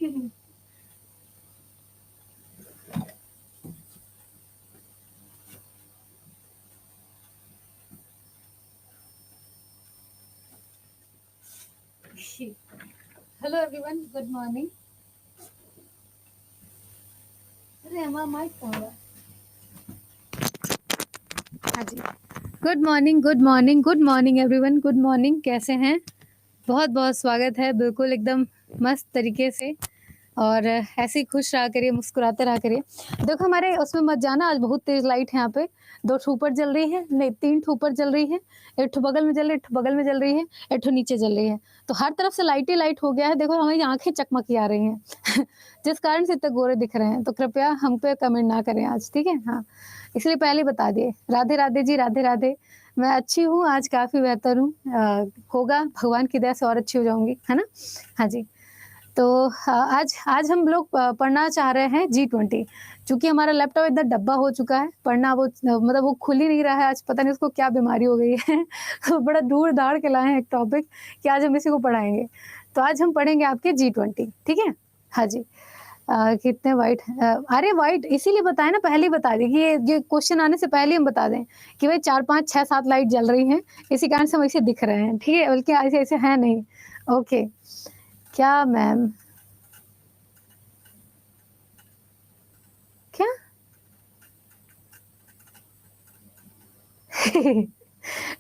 Hello everyone, good morning. अरे हमारा mic कहाँ है? हाँ जी, good morning, good morning, good morning everyone, good morning. कैसे हैं? बहुत बहुत स्वागत है, बिल्कुल एकदम मस्त तरीके से, और ऐसे ही खुश रहा करिए, मुस्कुराते रहा करिए। देखो हमारे उसमें मत जाना, आज बहुत तेज लाइट है यहाँ पे। 2 ठो ऊपर जल रही है, नहीं 3 ठो ऊपर जल रही है, 1 ठो बगल में जल रही है, 1 ठो बगल में जल रही है, 1 ठो नीचे जल रही है। तो हर तरफ से लाइट ही लाइट हो गया है। देखो हमारी आंखें चकमकी आ रही हैं जिस कारण से इतने गोरे दिख रहे हैं। तो कृपया हम पे कमेंट ना करें आज, ठीक है? हाँ, इसलिए पहले बता दिए। राधे राधे जी, राधे राधे। मैं अच्छी हूँ, आज काफ़ी बेहतर हूँ। होगा भगवान की दया से और अच्छी हो जाऊँगी, है ना? हाँ जी। तो आज हम लोग पढ़ना चाह रहे हैं G20। चूँकि हमारा लैपटॉप इतना डब्बा हो चुका है, पढ़ना वो मतलब वो खुल ही नहीं रहा है। आज पता नहीं उसको क्या बीमारी हो गई है तो बड़ा ढूँढ़-ढाँड़ के लाए हैं एक टॉपिक कि आज हम इसी को पढ़ाएँगे। तो आज हम पढ़ेंगे आपके G20, ठीक है? हाँ जी। कितने वाइट अरे वाइट इसीलिए बताया ना, पहले ही बता दें कि ये क्वेश्चन आने से पहले हम बता दें कि भाई 4, 5, 6, 7 लाइट जल रही हैं, इसी कारण से हम ऐसे दिख रहे हैं, ठीक है? बल्कि ऐसे हैं नहीं। ओके। क्या मैम? क्या?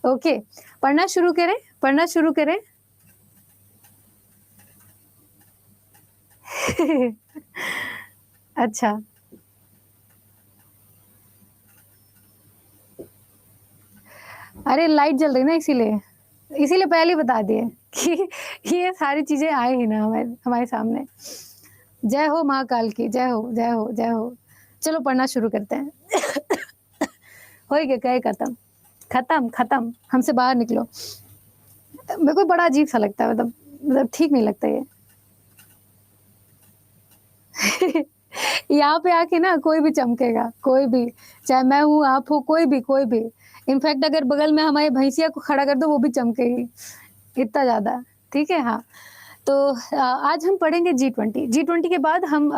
ओके, पढ़ना शुरू करें, पढ़ना शुरू करें। अच्छा। अरे लाइट जल रही ना, इसीलिए पहले ही बता दिए कि ये सारी चीज़ें आए ही ना हमारे सामने। जय हो महाकाल की, जय हो, जय हो, जय हो। चलो पढ़ना शुरू करते हैं। हो गया, कहे खत्म, खत्म, खत्म, हमसे बाहर निकलो। मेरे को बड़ा अजीब सा लगता है, मतलब ठीक नहीं लगता ये। यहाँ पे आके ना कोई भी चमकेगा, कोई भी, चाहे मैं हूँ, आप हो, कोई भी। इनफैक्ट अगर बगल में हमारी भैंसिया को खड़ा कर दो, वो भी चमकेगी, इतना ज़्यादा, ठीक है? हाँ। तो आज हम पढ़ेंगे G20। G20 के बाद हम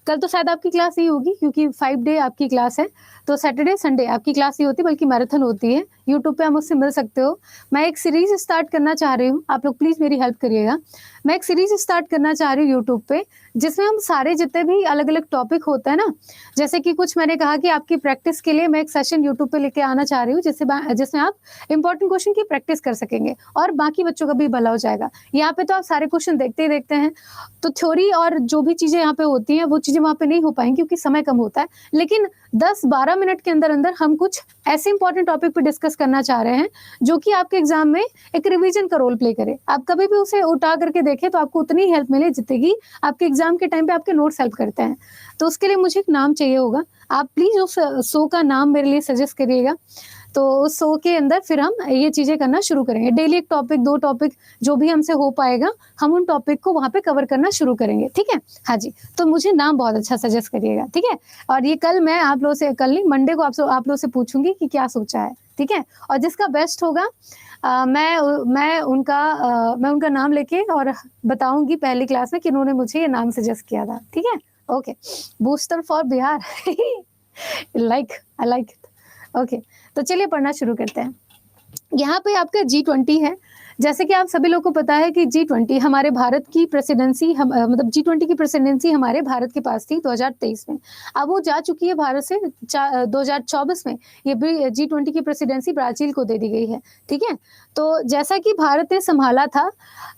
कल तो शायद आपकी क्लास नहीं होगी, क्योंकि 5 डे आपकी क्लास है। तो सैटरडे, संडे आपकी क्लास नहीं होती, बल्कि मैराथन होती है। यूट्यूब पे आप मुझसे मिल सकते हो। मैं एक सीरीज़ स्टार्ट करना चाह रही हूँ, आप लोग प्लीज़ मेरी हेल्प करिएगा। मैं एक सीरीज़ स्टार्ट करना चाह रही हूँ यूट्यूब पे, जिसमें हम सारे जितने भी अलग-अलग टॉपिक होते हैं ना, जैसे कि कुछ मैंने कहा कि आपकी प्रैक्टिस के लिए मैं एक सेशन यूट्यूब पे लेके आना चाह रही हूँ, जिसमें आप इम्पोर्टेंट क्वेश्चन की प्रैक्टिस कर सकेंगे और बाकी बच्चों का भी भला हो जाएगा। यहाँ पे तो आप सारे क्वेश्चन देखते ही देखते हैं, तो थ्योरी और जो भी चीज़ें यहाँ पे होती हैं, वो चीज़ें वहाँ पे नहीं हो पाएँगी, क्योंकि समय कम होता है। लेकिन 10-12 मिनट के अंदर-अंदर हम कुछ ऐसे इम्पोर्टेंट टॉपिक पे डिस्कस करना चाह रहे हैं, जो कि आपके एग्ज़ाम में एक रिवीजन का रोल प्ले करे। आप कभी भी उसे उठा करके देखें, तो आपको उतनी हेल्प मिले जितनी कि आपके एग्ज़ाम के टाइम पे आपके नोट्स हेल्प करते हैं। तो उसके लिए मुझे एक नाम चाहिए होगा। आप प्लीज़ उस शो का नाम मेरे लिए सजेस्ट करिएगा। तो उस शो के अंदर फिर हम ये चीज़ें करना शुरू करेंगे। डेली 1 टॉपिक, 2 टॉपिक, जो भी हमसे हो पाएगा, हम उन टॉपिक को वहाँ पे कवर करना शुरू करेंगे, ठीक है? हाँ जी, तो मुझे नाम बहुत अच्छा सजेस्ट करिएगा, ठीक है? और ये कल मैं आप लोगों से, कल नहीं, मंडे को आप लोगों से पूछूँगी कि क्या सोचा है, ठीक है? और जिसका बेस्ट होगा मैं उनका नाम लेके और बताऊँगी पहली क्लास में कि इन्होंने मुझे ये नाम सजेस्ट किया था, ठीक है? Okay, booster for Bihar I like it. Okay, तो चलिए पढ़ना शुरू करते हैं। यहाँ पे आपका G20 है। जैसे कि आप सभी लोगों को पता है कि G20 हमारे भारत की प्रेसिडेंसी, मतलब G20 की प्रेसिडेंसी हमारे भारत के पास थी 2023 में। अब वो जा चुकी है भारत से 2024 में ये भी G20 की प्रेसिडेंसी ब्राज़ील को दे दी गई है, ठीक है? तो जैसा कि भारत ने संभाला था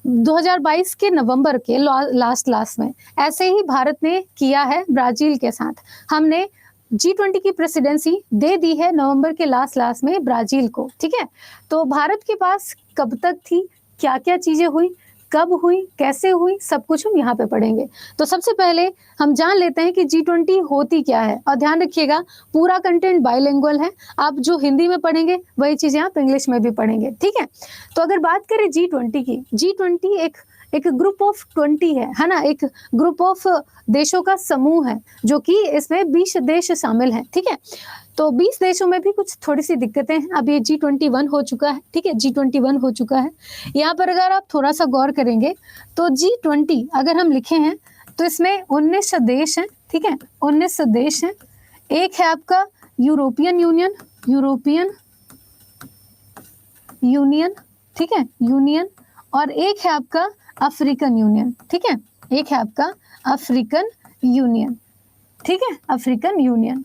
2022 के नवंबर के लास्ट में, ऐसे ही भारत ने किया है ब्राज़ील के साथ। हमने G20 की प्रेसिडेंसी दे दी है नवंबर के लास्ट में ब्राज़ील को, ठीक है? तो भारत के पास कब तक थी, क्या-क्या चीज़ें हुई, कब हुई, कैसे हुई, सब कुछ हम यहाँ पे पढ़ेंगे। तो सबसे पहले हम जान लेते हैं कि G20 होती क्या है, और ध्यान रखिएगा पूरा कंटेंट बाइलिंगुअल है। आप जो हिंदी में पढ़ेंगे, वही चीज़ें आप इंग्लिश में भी पढ़ेंगे, ठीक है? तो अगर बात करें G20 की, G20 एक ग्रुप ऑफ 20 है ना, एक ग्रुप ऑफ देशों का समूह है, जो कि इसमें 20 देश शामिल हैं, ठीक है। तो 20 देशों में भी कुछ थोड़ी सी दिक्कतें हैं। अब ये G21 हो चुका है, ठीक है, G21 हो चुका है। यहाँ पर अगर आप थोड़ा सा गौर करेंगे तो G20 अगर हम लिखे हैं तो इसमें 19 देश हैं, ठीक है, 19 देश हैं। एक है आपका यूरोपियन यूनियन, ठीक है, यूनियन, और एक है आपका अफ्रीकन यूनियन, ठीक है, एक है आपका अफ्रीकन यूनियन, ठीक है, अफ्रीकन यूनियन।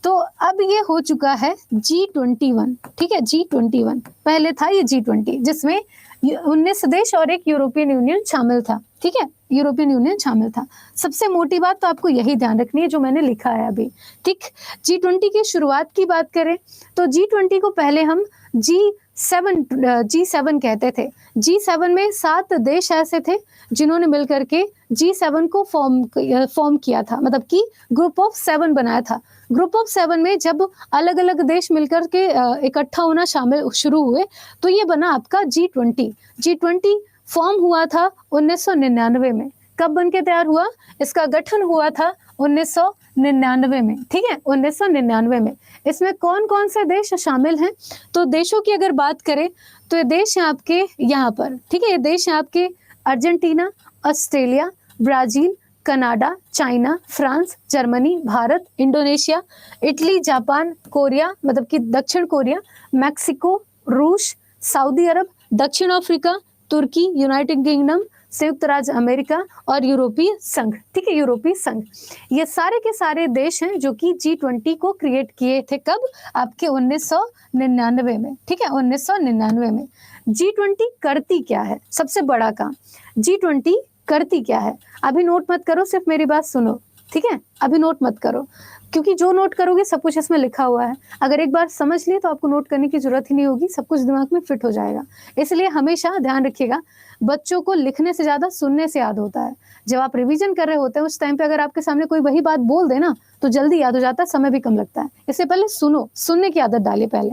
तो अब ये हो चुका है G21, ठीक है, G21 पहले था ये G20, जिसमें 19 देश और एक यूरोपियन यूनियन शामिल था, ठीक है, यूरोपियन यूनियन शामिल था। सबसे मोटी बात तो आपको यही ध्यान रखनी है जो मैंने लिखा है अभी, ठीक। G20 की शुरुआत की बात करें तो G20 को पहले हम G7 कहते थे। G7 में 7 देश ऐसे थे जिन्होंने मिलकर के G7 को फॉर्म किया था, मतलब कि ग्रुप ऑफ 7 बनाया था। ग्रुप ऑफ 7 में जब अलग अलग देश मिलकर के इकट्ठा होना शामिल शुरू हुए तो ये बना आपका G20 फॉर्म हुआ था 1999 में। कब बन के तैयार हुआ? इसका गठन हुआ था 1999 में, ठीक है, 1999 में। इसमें कौन कौन से देश शामिल हैं? तो देशों की अगर बात करें तो ये देश हैं आपके यहाँ पर, ठीक है, ये देश हैं आपके Argentina, Australia, Brazil, Canada, China, France, Germany, Bharat, Indonesia, Italy, Japan, Korea मतलब कि दक्षिण कोरिया, मैक्सिको, रूस, सऊदी अरब, दक्षिण अफ्रीका, तुर्की, यूनाइटेड किंगडम, संयुक्त राज्य अमेरिका और यूरोपीय संघ, ठीक है, यूरोपीय संघ। ये सारे के सारे देश हैं जो कि G20 को क्रिएट किए थे। कब? आपके 1999 में, ठीक है, 1999 में। G20 करती क्या है? सबसे बड़ा काम G20 करती क्या है? अभी नोट मत करो, सिर्फ मेरी बात सुनो, ठीक है, अभी नोट मत करो, क्योंकि जो नोट करोगे सब कुछ इसमें लिखा हुआ है। अगर एक बार समझ लिए तो आपको नोट करने की जरूरत ही नहीं होगी, सब कुछ दिमाग में फिट हो जाएगा। इसलिए हमेशा ध्यान रखिएगा, बच्चों को लिखने से ज्यादा सुनने से याद होता है। जब आप रिवीजन कर रहे होते हैं उस टाइम पे अगर आपके सामने कोई वही बात बोल दे ना तो जल्दी याद हो जाता है, समय भी कम लगता है। इससे पहले सुनो, सुनने की आदत डालिए पहले।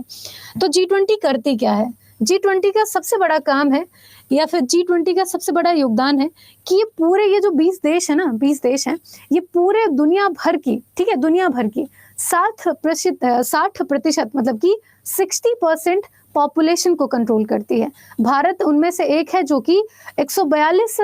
तो G20 करती क्या है? G20 का सबसे बड़ा काम है या फिर G20 का सबसे बड़ा योगदान है कि ये पूरे ये जो 20 देश है ना, 20 देश हैं, ये पूरे दुनिया भर की, ठीक है, दुनिया भर की 60% मतलब कि 60% पॉपुलेशन को कंट्रोल करती है। भारत उनमें से एक है जो कि 142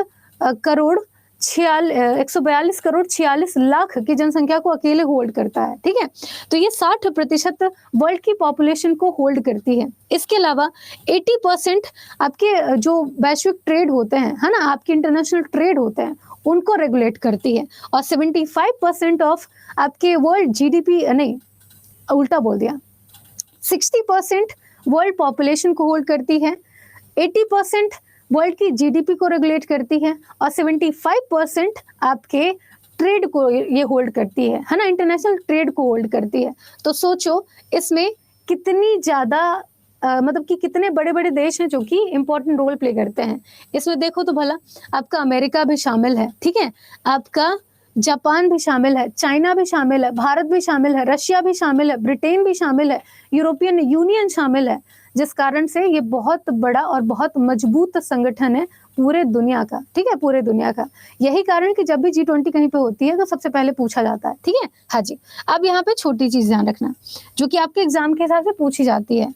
करोड़ 46 लाख की जनसंख्या को अकेले होल्ड करता है, ठीक है। तो ये 60% वर्ल्ड की पॉपुलेशन को होल्ड करती है। इसके अलावा 80% आपके जो वैश्विक ट्रेड होते हैं, है ना, आपके इंटरनेशनल ट्रेड होते हैं, उनको रेगुलेट करती है। और 75% ऑफ आपके वर्ल्ड GDP, नहीं उल्टा बोल दिया, 60% वर्ल्ड पॉपुलेशन को होल्ड करती है, 80% वर्ल्ड की GDP को रेगुलेट करती है और 75% आपके ट्रेड को ये होल्ड करती है ना, इंटरनेशनल ट्रेड को होल्ड करती है। तो सोचो इसमें कितनी ज्यादा मतलब कि कितने बड़े बड़े देश हैं जो कि इंपॉर्टेंट रोल प्ले करते हैं। इसमें देखो तो भला, आपका अमेरिका भी शामिल है, ठीक है, आपका जापान भी शामिल है, चाइना भी शामिल है, भारत भी शामिल है, रशिया भी शामिल है, ब्रिटेन भी शामिल है, यूरोपियन यूनियन शामिल है, जिस कारण से ये बहुत बड़ा और बहुत मजबूत संगठन है पूरे दुनिया का, ठीक है, पूरे दुनिया का। यही कारण कि जब भी G20 कहीं पे होती है तो सबसे पहले पूछा जाता है, ठीक है। हाँ जी, अब यहाँ पे छोटी चीज ध्यान रखना जो कि आपके एग्जाम के हिसाब से पूछी जाती है।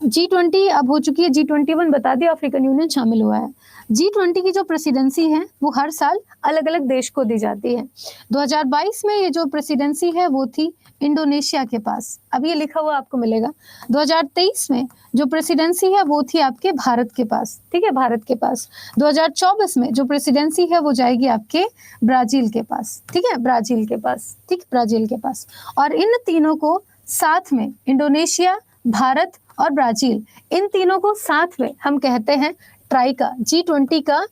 G20 अब हो चुकी है, G21 बता दिया, अफ्रीकन यूनियन शामिल हुआ है। G20 की जो प्रेसिडेंसी है वो हर साल अलग अलग देश को दी जाती है। 2022 में ये जो प्रेसिडेंसी है वो थी इंडोनेशिया के पास, अब ये लिखा हुआ आपको मिलेगा। 2023 में जो प्रेसिडेंसी है वो थी आपके भारत के पास, ठीक है, भारत के पास। 2024 में जो प्रेसिडेंसी है वो जाएगी आपके ब्राजील के पास, ठीक है, ब्राजील के पास, ठीक, ब्राजील के पास। और इन तीनों को साथ में, इंडोनेशिया, भारत और ब्राजील, इन तीनों को साथ में हम कहते हैं ट्राइका। G20 का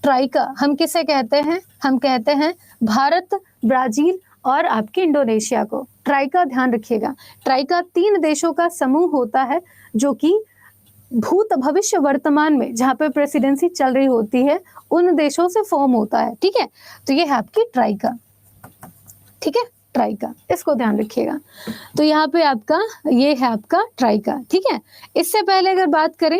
ट्राइका हम किसे कहते हैं? हम कहते हैं भारत, ब्राजील और आपके इंडोनेशिया को। ट्राइका ध्यान रखिएगा, ट्राइका 3 देशों का समूह होता है जो कि भूत, भविष्य, वर्तमान में जहाँ पे प्रेसिडेंसी चल रही होती है उन देशों से फॉर्म होता है, ठीक है। तो ये है आपकी ट्राइका, ठीक है। ट्राइका, इसको ध्यान रखिएगा। तो यहाँ पे आपका ये है आपका ट्राइका, ठीक है। इससे पहले अगर बात करें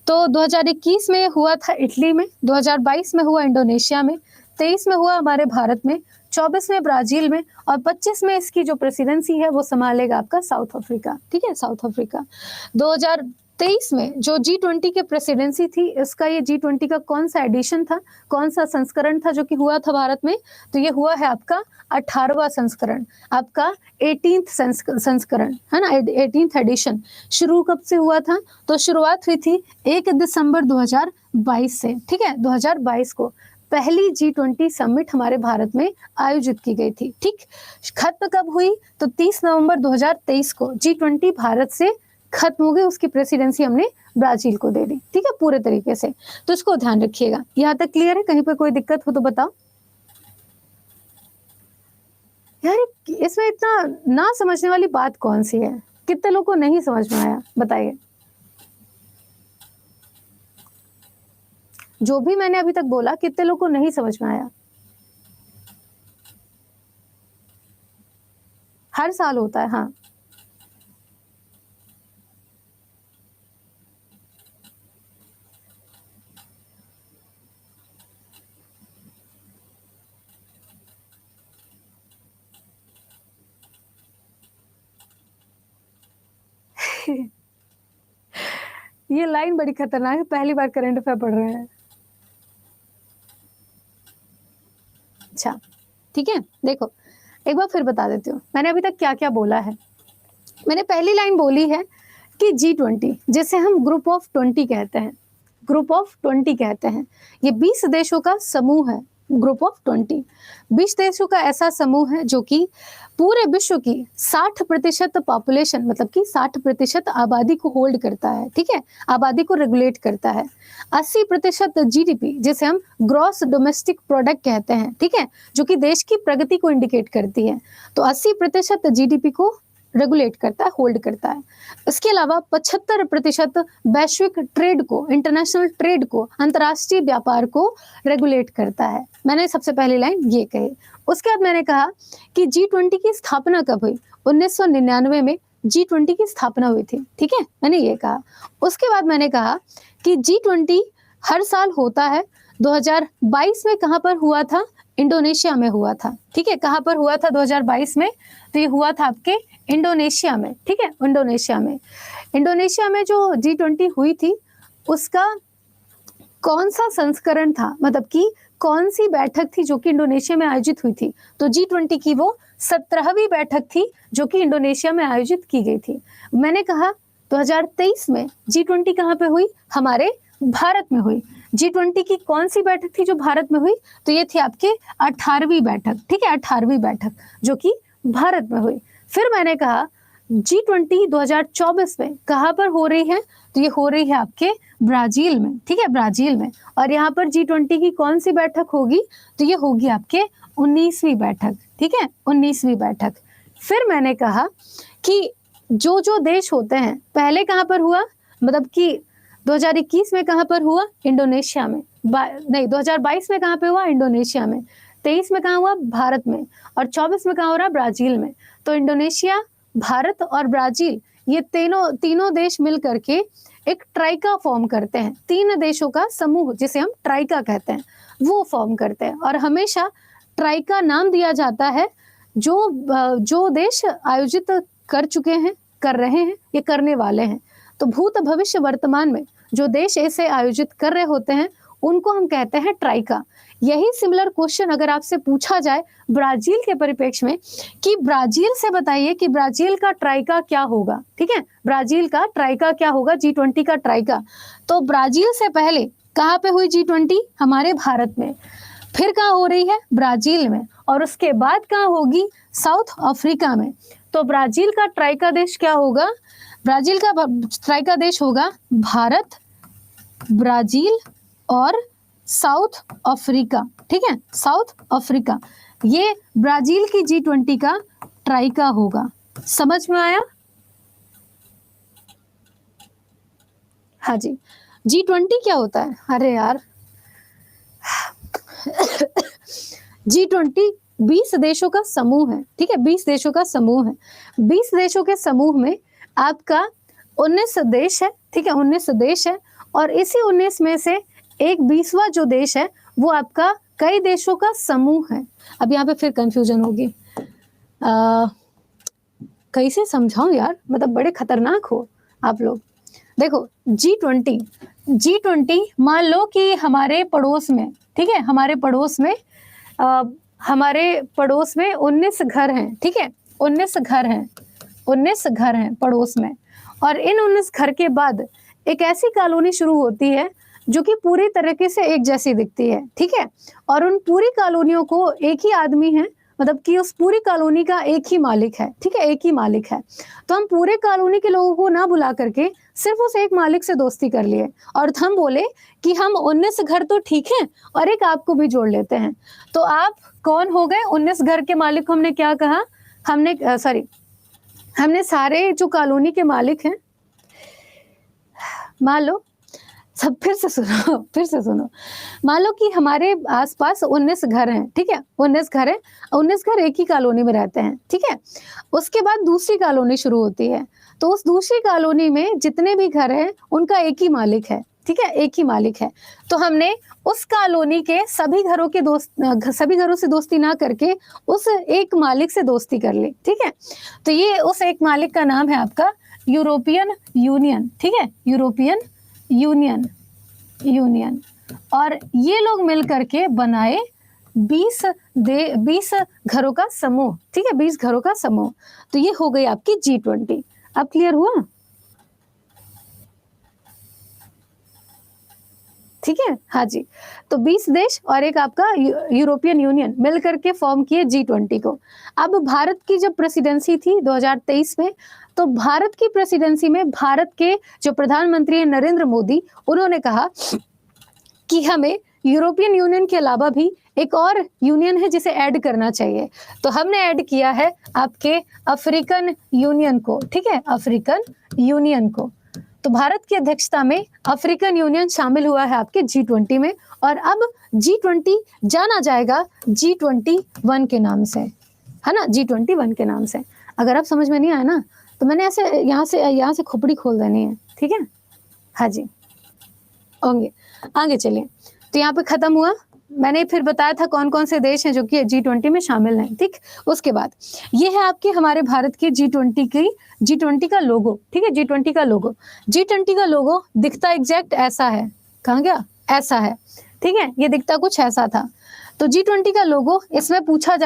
तो 2021 में हुआ था इटली में, 2022 में हुआ इंडोनेशिया में, 23 में हुआ हमारे भारत में, 24 में ब्राजील में, और 25 में इसकी जो प्रेसिडेंसी है वो संभालेगा आपका साउथ अफ्रीका, ठीक है, साउथ अफ्रीका। 2023 में जो G20 की प्रेसिडेंसी थी, इसका ये G20 का कौन सा एडिशन था, कौन सा संस्करण था जो कि हुआ था भारत में, तो ये हुआ है आपका 18वां संस्करण, आपका 18th संस्करण है ना, 18th एडिशन। शुरू कब से हुआ था, तो शुरुआत हुई थी 1 दिसंबर 2022 से, ठीक है, 2022 को पहली G20 समिट हमारे भारत में आयोजित की गई थी, ठीक। खत्म कब हुई, तो 30 नवंबर 2023 को G20 भारत से खत्म हो गई, उसकी प्रेसिडेंसी हमने ब्राजील को दे दी, ठीक है, पूरे तरीके से। तो इसको ध्यान रखिएगा। यहाँ तक क्लियर है? कहीं पे कोई दिक्कत हो तो बताओ यार। इसमें इतना ना समझने वाली बात कौन सी है, कितने लोगों को नहीं समझ में आया बताइए। जो भी मैंने अभी तक बोला, कितने लोगों को नहीं समझ में आया? हर साल होता है, हाँ। ये लाइन बड़ी खतरनाक है, पहली बार करंट अफेयर पढ़ रहे हैं। अच्छा ठीक है, देखो एक बार फिर बता देती हूँ मैंने अभी तक क्या क्या बोला है। मैंने पहली लाइन बोली है कि G20 जिसे हम ग्रुप ऑफ 20 कहते हैं, ग्रुप ऑफ 20 कहते हैं, ये 20 देशों का समूह है। ग्रुप ऑफ 20 20 देशों का ऐसा समूह है जो कि पूरे विश्व की 60% पॉपुलेशन, मतलब कि 60% आबादी को होल्ड करता है, ठीक है, आबादी को रेगुलेट करता है। 80% GDP जिसे हम ग्रॉस डोमेस्टिक प्रोडक्ट कहते हैं, ठीक है, जो कि देश की प्रगति को इंडिकेट करती है। तो 80% GDP को रेगुलेट करता है, होल्ड करता है। इसके अलावा 75% वैश्विक ट्रेड को, इंटरनेशनल ट्रेड को, अंतर्राष्ट्रीय व्यापार को रेगुलेट करता है। मैंने सबसे पहली लाइन ये कही। उसके बाद मैंने कहा कि G20 की स्थापना कब हुई, 1999 में G20 की स्थापना हुई थी, ठीक है, मैंने ये कहा। उसके बाद मैंने कहा कि G20 हर साल होता है। 2022 में कहाँ पर हुआ था, इंडोनेशिया में हुआ था, ठीक है। कहाँ पर हुआ था 2022 में, तो ये हुआ था आपके इंडोनेशिया में, ठीक है, इंडोनेशिया में। इंडोनेशिया में जो G20 हुई थी उसका कौन सा संस्करण था, मतलब कि कौन सी बैठक थी जो कि इंडोनेशिया में आयोजित हुई थी, तो G20 की वो 17वीं बैठक थी जो कि इंडोनेशिया में आयोजित की गई थी। मैंने कहा 2023 में G20 कहाँ पे हुई, हमारे भारत में हुई। G20 की कौन सी बैठक थी जो भारत में हुई, तो ये थी आपके 18वीं बैठक, ठीक है, 18वीं बैठक जो कि भारत में हुई। फिर मैंने कहा G20 2024 में कहाँ पर हो रही है, तो ये हो रही है आपके ब्राजील में, ठीक है, ब्राजील में। और यहाँ पर G20 की कौन सी बैठक होगी, तो ये होगी आपके 19वीं बैठक, ठीक है, 19वीं बैठक। फिर मैंने कहा कि जो जो देश होते हैं, पहले कहाँ पर हुआ, मतलब कि 2021 में कहाँ पर हुआ, इंडोनेशिया में, नहीं 2022 में कहाँ पे हुआ, इंडोनेशिया में, 23 में कहाँ हुआ, भारत में, और 24 में कहाँ हो रहा, ब्राजील में। तो इंडोनेशिया, भारत और ब्राजील, ये तीनों देश मिल करके एक ट्राइका फॉर्म करते हैं। 3 देशों का समूह जिसे हम ट्राइका कहते हैं, वो फॉर्म करते हैं। और हमेशा ट्राइका नाम दिया जाता है जो देश आयोजित कर चुके हैं, कर रहे हैं, ये करने वाले हैं। तो भूत भविष्य वर्तमान में जो देश ऐसे आयोजित कर रहे होते हैं उनको हम कहते हैं ट्राइका। यही सिमिलर क्वेश्चन अगर आपसे पूछा जाए ब्राजील के परिप्रेक्ष्य में कि ब्राजील से बताइए कि ब्राजील का ट्राइका क्या होगा, ठीक है, ब्राजील का ट्राइका क्या होगा, G20 का ट्राइका, तो ब्राजील से पहले कहाँ पे हुई G20, हमारे भारत में। फिर कहाँ हो रही है, ब्राजील में, और उसके बाद कहाँ होगी, साउथ अफ्रीका में। तो ब्राजील का ट्राइका देश क्या होगा, ब्राजील का ट्राइका देश होगा भारत, ब्राजील और साउथ अफ्रीका, ठीक है, साउथ अफ्रीका। ये ब्राजील की G20 का ट्राइका होगा। समझ में आया? हाँ जी। G20 क्या होता है, अरे यार G20 20 देशों का समूह है, ठीक है, 20 देशों का समूह है। 20 देशों के समूह में आपका 19 देश है, ठीक है, 19 देश है, और इसी 19 में से एक 20वां जो देश है वो आपका कई देशों का समूह है। अब यहाँ पे फिर कंफ्यूजन होगी, कैसे समझाऊं यार, मतलब बड़े खतरनाक हो आप लोग। देखो G20 मान लो कि हमारे पड़ोस में, ठीक है, हमारे पड़ोस में 19 घर हैं, ठीक है, 19 घर हैं, 19 घर हैं पड़ोस में, और इन 19 घर के बाद एक ऐसी कॉलोनी शुरू होती है जो कि पूरी तरीके से एक जैसी दिखती है, ठीक है, और उन पूरी कॉलोनियों को एक ही आदमी है, मतलब कि उस पूरी कॉलोनी का एक ही मालिक है, ठीक है, एक ही मालिक है। तो हम पूरे कॉलोनी के लोगों को ना बुला करके सिर्फ उस एक मालिक से दोस्ती कर लिए, और हम बोले कि हम 19 घर तो ठीक है और एक आपको भी जोड़ लेते हैं। तो आप कौन हो गए? 19 घर के मालिक को हमने क्या कहा? हमने सारे जो कॉलोनी के मालिक हैं, मान लो, सब फिर से सुनो, मान लो कि हमारे आसपास 19 घर हैं, ठीक है, 19 घर हैं, 19 घर एक ही कॉलोनी में रहते हैं, ठीक है। उसके बाद दूसरी कॉलोनी शुरू होती है, तो उस दूसरी कॉलोनी में जितने भी घर हैं उनका एक ही मालिक है, ठीक है, एक ही मालिक है। तो हमने उस कॉलोनी के सभी घरों से दोस्ती ना करके उस एक मालिक से दोस्ती कर ली, ठीक है। तो ये उस एक मालिक का नाम है आपका यूरोपियन यूनियन, ठीक है, यूरोपियन यूनियन। और ये लोग मिल करके बनाए 20 घरों का समूह, ठीक है, 20 घरों का समूह। तो ये हो गई आपकी G20। अब क्लियर हुआ? ठीक है, हाँ जी। तो 20 देश और एक आपका यूरोपियन यूनियन मिल करके फॉर्म किए G20 को। अब भारत की जब प्रेसिडेंसी थी 2023 में, तो भारत की प्रेसिडेंसी में भारत के जो प्रधानमंत्री हैं नरेंद्र मोदी, उन्होंने कहा कि हमें यूरोपियन यूनियन के अलावा भी एक और यूनियन है जिसे ऐड करना चाहिए। तो हमने ऐड किया है आपके अफ्रीकन यूनियन को, ठीक है, अफ्रीकन यूनियन को। तो भारत की अध्यक्षता में अफ्रीकन यूनियन शामिल हुआ है आपके G20 में, और अब G20 जाना जाएगा G21 के नाम से, है ना, G21 के नाम से। अगर आप समझ में नहीं आया ना, तो मैंने ऐसे यहाँ से खोपड़ी खोल देनी है, ठीक है, हाँ जी। आगे चलिए, तो यहाँ पे खत्म हुआ। मैंने फिर बताया था कौन कौन से देश हैं जो कि G20 में शामिल हैं, ठीक। उसके बाद ये है आपके हमारे भारत के G20 का लोगो, ठीक है, G20 का लोगो दिखता एग्जैक्ट ऐसा है। कहाँ गया? ऐसा है, ठीक है, ये दिखता कुछ ऐसा था। तो G20 का लोगो, इसमें पूछा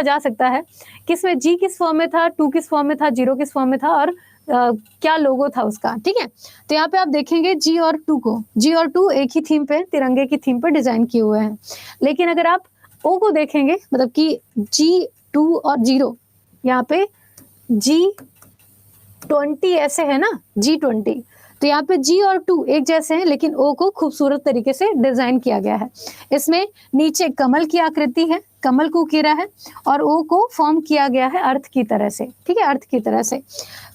जा सकता है कि इसमें G किस फॉर्म में था, 2 किस फॉर्म में था, 0 किस फॉर्म में था, और क्या लोगो था उसका, ठीक है। तो यहाँ पे आप देखेंगे G और 2 एक ही थीम पे, तिरंगे की थीम पे डिजाइन किए हुए हैं। लेकिन अगर आप O को देखेंगे, मतलब कि G2 और 0, यहाँ पे G20 ऐसे है ना, G20, तो यहाँ पे G और 2 एक जैसे हैं, लेकिन O को खूबसूरत तरीके से डिजाइन किया गया है। इसमें नीचे कमल की आकृति है, कमल को घेरा है, और O को फॉर्म किया गया है अर्थ की तरह से, ठीक है, अर्थ की तरह से।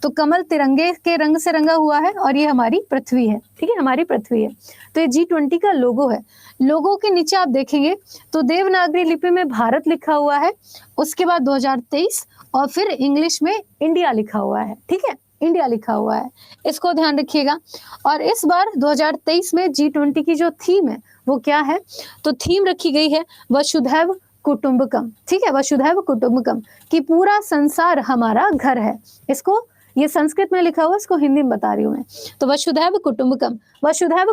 तो कमल तिरंगे के रंग से रंगा हुआ है, और ये हमारी पृथ्वी है, ठीक है, हमारी पृथ्वी है। तो ये G20 का लोगो है। लोगो के नीचे आप देखेंगे तो देवनागरी लिपि में भारत लिखा हुआ है, उसके बाद 2023, और फिर इंग्लिश में इंडिया लिखा हुआ है, ठीक है, इंडिया लिखा हुआ है, इसको ध्यान रखिएगा। और इस बार 2023 में G20 की जो थीम है वो क्या है? तो थीम रखी गई है वसुधैव कुटुंबकम, ठीक है, वसुधैव कुटुंबकम, कि पूरा संसार हमारा घर है। इसको, ये संस्कृत में लिखा हुआ, इसको हिंदी में बता रही हूँ मैं। तो वसुधैव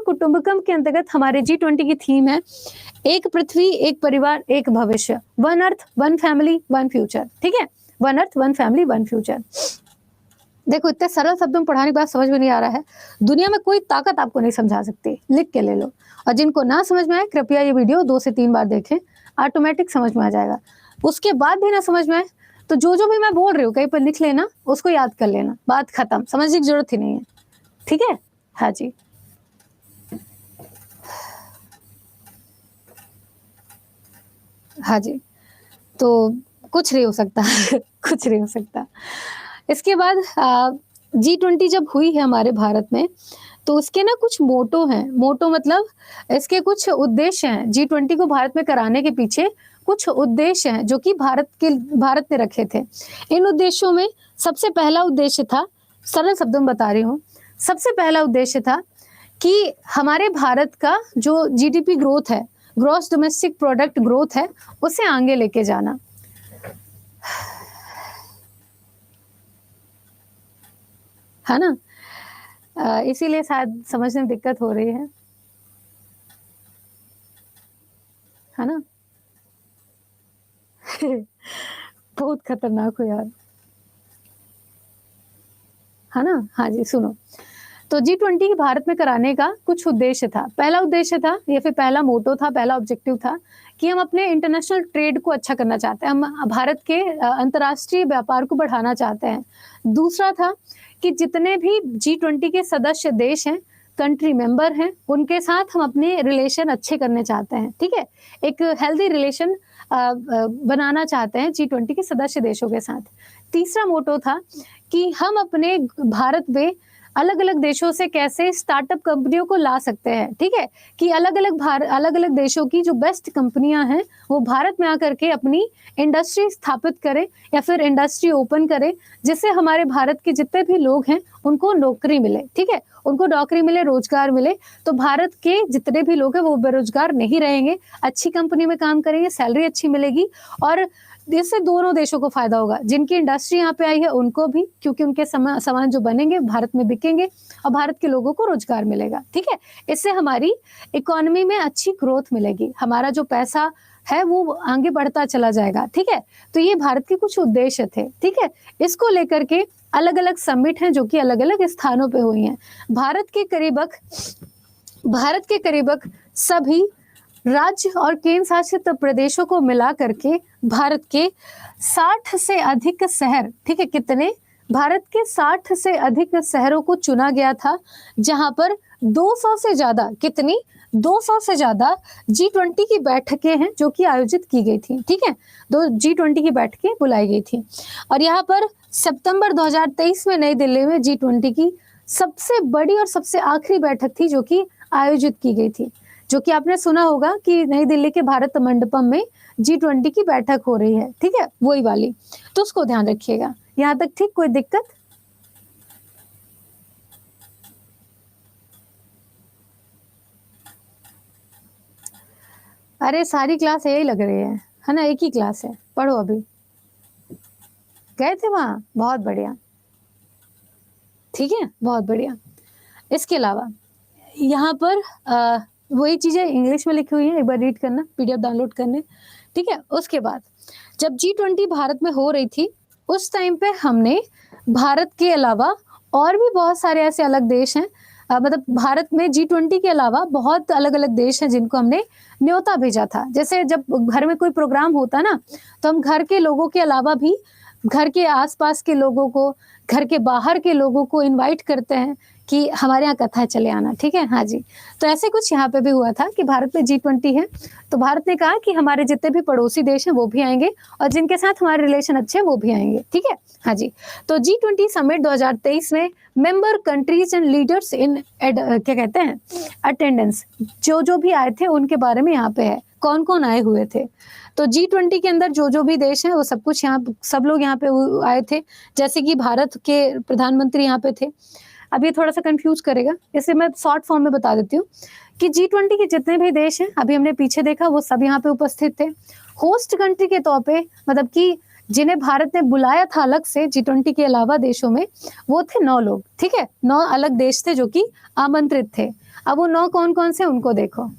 कुटुंबकम के अंतर्गत हमारे G20 की थीम है एक पृथ्वी, एक परिवार, एक भविष्य, 1 अर्थ 1 फैमिली 1 फ्यूचर, ठीक है, 1 अर्थ 1 फैमिली 1 फ्यूचर। देखो, इतने सरल शब्दों में पढ़ाने के बाद समझ में नहीं आ रहा है, दुनिया में कोई ताकत आपको नहीं समझा सकती, लिख के ले लो। और जिनको ना समझ में आए, कृपया ये वीडियो 2 से 3 बार देखें, ऑटोमेटिक समझ में आ जाएगा। उसके बाद भी ना समझ में आए तो जो भी मैं बोल रही हूँ कहीं पर लिख लेना, उसको याद कर लेना, बात खत्म, समझने की जरूरत ही नहीं है, ठीक है, हाँ जी। हाँ जी, तो कुछ नहीं हो सकता कुछ नहीं हो सकता। इसके बाद G20 जब हुई है हमारे भारत में, तो उसके ना कुछ मोटो हैं, मोटो मतलब इसके कुछ उद्देश्य हैं। G20 को भारत में कराने के पीछे कुछ उद्देश्य हैं जो कि भारत ने रखे थे। इन उद्देश्यों में सबसे पहला उद्देश्य था, सरल शब्दों में बता रही हूँ, सबसे पहला उद्देश्य था कि हमारे भारत का जो जीडीपी ग्रोथ है, ग्रॉस डोमेस्टिक प्रोडक्ट ग्रोथ है, उसे आगे लेके जाना। है ना? इसीलिए शायद समझने में दिक्कत हो रही है ना? बहुत खतरनाक हो यार, है ना? हाँ जी, सुनो। तो G20 भारत में कराने का कुछ उद्देश्य था। पहला उद्देश्य था या फिर पहला मोटो था, पहला ऑब्जेक्टिव था कि हम अपने इंटरनेशनल ट्रेड को अच्छा करना चाहते हैं, हम भारत के अंतर्राष्ट्रीय व्यापार को बढ़ाना चाहते हैं। दूसरा था कि जितने भी G20 के सदस्य देश हैं, कंट्री मेंबर हैं, उनके साथ हम अपने रिलेशन अच्छे करने चाहते हैं, ठीक है? एक हेल्दी रिलेशन बनाना चाहते हैं G20 के सदस्य देशों के साथ। तीसरा मोटो था कि हम अपने भारत में अलग-अलग देशों से कैसे स्टार्टअप कंपनियों को ला सकते हैं, ठीक है? कि अलग-अलग देशों की जो बेस्ट कंपनियां हैं, वो भारत में आकर के अपनी इंडस्ट्री स्थापित करें या फिर इंडस्ट्री ओपन करें, जिससे हमारे भारत के जितने भी लोग हैं, उनको नौकरी मिले, ठीक है? उनको नौकरी मिले, रोजगार मिले, तो भारत के जितने भी लोग हैं वो बेरोजगार नहीं रहेंगे, अच्छी कंपनी में काम करेंगे, सैलरी अच्छी मिलेगी और इससे दोनों देशों को फायदा होगा। जिनकी इंडस्ट्री यहाँ पे आई है उनको भी, क्योंकि उनके सामान जो बनेंगे भारत में बिकेंगे और भारत के लोगों को रोजगार मिलेगा, ठीक है? इससे हमारी इकोनॉमी में अच्छी ग्रोथ मिलेगी, हमारा जो पैसा है वो आगे बढ़ता चला जाएगा, ठीक है? तो ये भारत के कुछ उद्देश्य थे, ठीक है? इसको लेकर के अलग-अलग समिट हैं जो कि अलग-अलग स्थानों पे हुई हैं। भारत के करीबक सभी राज्य और केंद्र शासित प्रदेशों को मिला करके भारत के 60 से अधिक शहर, ठीक है? कितने? भारत के 60 से अधिक शहरों को चुना गया था, जहां पर 200 से ज्यादा, कितनी? 200 से ज्यादा G20 की बैठकें हैं जो कि आयोजित की गई थी, ठीक है? G20 की बैठकें बुलाई गई थी और यहाँ पर सितंबर 2023 में नई दिल्ली में G20 की सबसे बड़ी और सबसे आखिरी बैठक थी जो कि आयोजित की गई थी, जो कि आपने सुना होगा कि नई दिल्ली के भारत मंडपम में G20 की बैठक हो रही है, ठीक है? वही वाली, तो उसको ध्यान रखिएगा। यहाँ तक ठीक? कोई दिक्कत? अरे सारी क्लास यही लग रही है ना? एक ही क्लास है, पढ़ो। अभी गए थे वहां? बहुत बढ़िया, ठीक है, बहुत बढ़िया। इसके अलावा यहाँ पर वही चीजें इंग्लिश में लिखी हुई है, एक बार रीड करना, पीडीएफ डाउनलोड करने, ठीक है? उसके बाद जब G20 भारत में हो रही थी, उस टाइम पे हमने भारत के अलावा और भी बहुत सारे ऐसे अलग देश हैं, मतलब भारत में G20 के अलावा बहुत अलग अलग देश हैं जिनको हमने न्योता भेजा था। जैसे जब घर में कोई प्रोग्राम होता ना, तो हम घर के लोगों के अलावा भी घर के आसपास के लोगों को, घर के बाहर के लोगों को इनवाइट करते हैं कि हमारे यहाँ कथा चले आना, ठीक है? हाँ जी, तो ऐसे कुछ यहाँ पे भी हुआ था कि भारत में G20 है, तो भारत ने कहा कि हमारे जितने भी पड़ोसी देश हैं वो भी आएंगे और जिनके साथ हमारे रिलेशन अच्छे हैं वो भी आएंगे, ठीक है? हाँ जी, तो G20 समिट 2023 में member countries and leaders in क्या कहते हैं अटेंडेंस, जो भी आए थे उनके बारे में यहाँ पे है, कौन कौन आए हुए थे। तो G20 के अंदर जो भी देश हैं वो सब कुछ यहाँ, सब लोग यहाँ पे आए थे। जैसे कि भारत के प्रधानमंत्री यहाँ पे थे। अब ये थोड़ा सा कंफ्यूज करेगा, इसे मैं शॉर्ट फॉर्म में बता देती हूँ कि G20 के जितने भी देश हैं, अभी हमने पीछे देखा, वो सब यहाँ पे उपस्थित थे। होस्ट कंट्री के तौर पे, मतलब कि जिन्हें भारत ने बुलाया था अलग से G20 के अलावा देशों में, वो थे 9 लोग, ठीक है? 9 अलग देश थे जो कि आमंत्रित थे। अब वो 9 कौन कौन से, उनको देखो।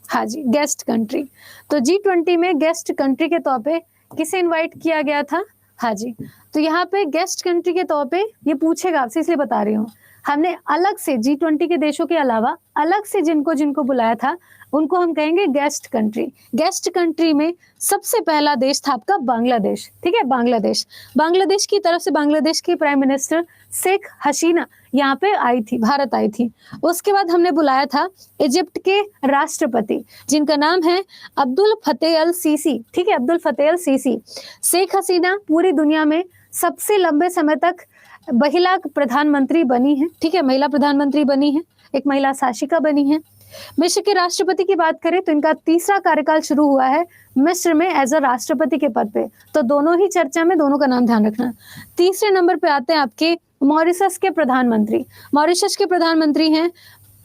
हाँ जी, गेस्ट कंट्री। तो G20 में गेस्ट कंट्री के तौर पे किसे इनवाइट किया गया था? हाँ जी, तो यहाँ पे गेस्ट कंट्री के तौर पे ये पूछेगा आपसे, इसलिए बता रही हूँ, हमने अलग से G20 के देशों के अलावा अलग से जिनको जिनको बुलाया था उनको हम कहेंगे गेस्ट कंट्री। गेस्ट कंट्री में सबसे पहला देश था आपका बांग्लादेश, ठीक है? बांग्लादेश की तरफ से बांग्लादेश की प्राइम मिनिस्टर शेख हसीना यहाँ पे आई थी, भारत आई थी। उसके बाद हमने बुलाया था इजिप्ट के राष्ट्रपति, जिनका नाम है अब्दुल फतेह अल सीसी, ठीक है? अब्दुल फतेह अल सीसी। शेख हसीना पूरी दुनिया में सबसे लंबे समय तक महिला प्रधानमंत्री बनी है, ठीक है? महिला प्रधानमंत्री बनी है, एक महिला शासिका बनी है। मिस्र के राष्ट्रपति की बात करें तो इनका तीसरा कार्यकाल शुरू हुआ है मिस्र में एज अ राष्ट्रपति के पद पे, तो दोनों ही चर्चा में, दोनों का नाम ध्यान रखना। तीसरे नंबर पे आते हैं आपके मॉरिशस के प्रधानमंत्री। मॉरिशस के प्रधानमंत्री हैं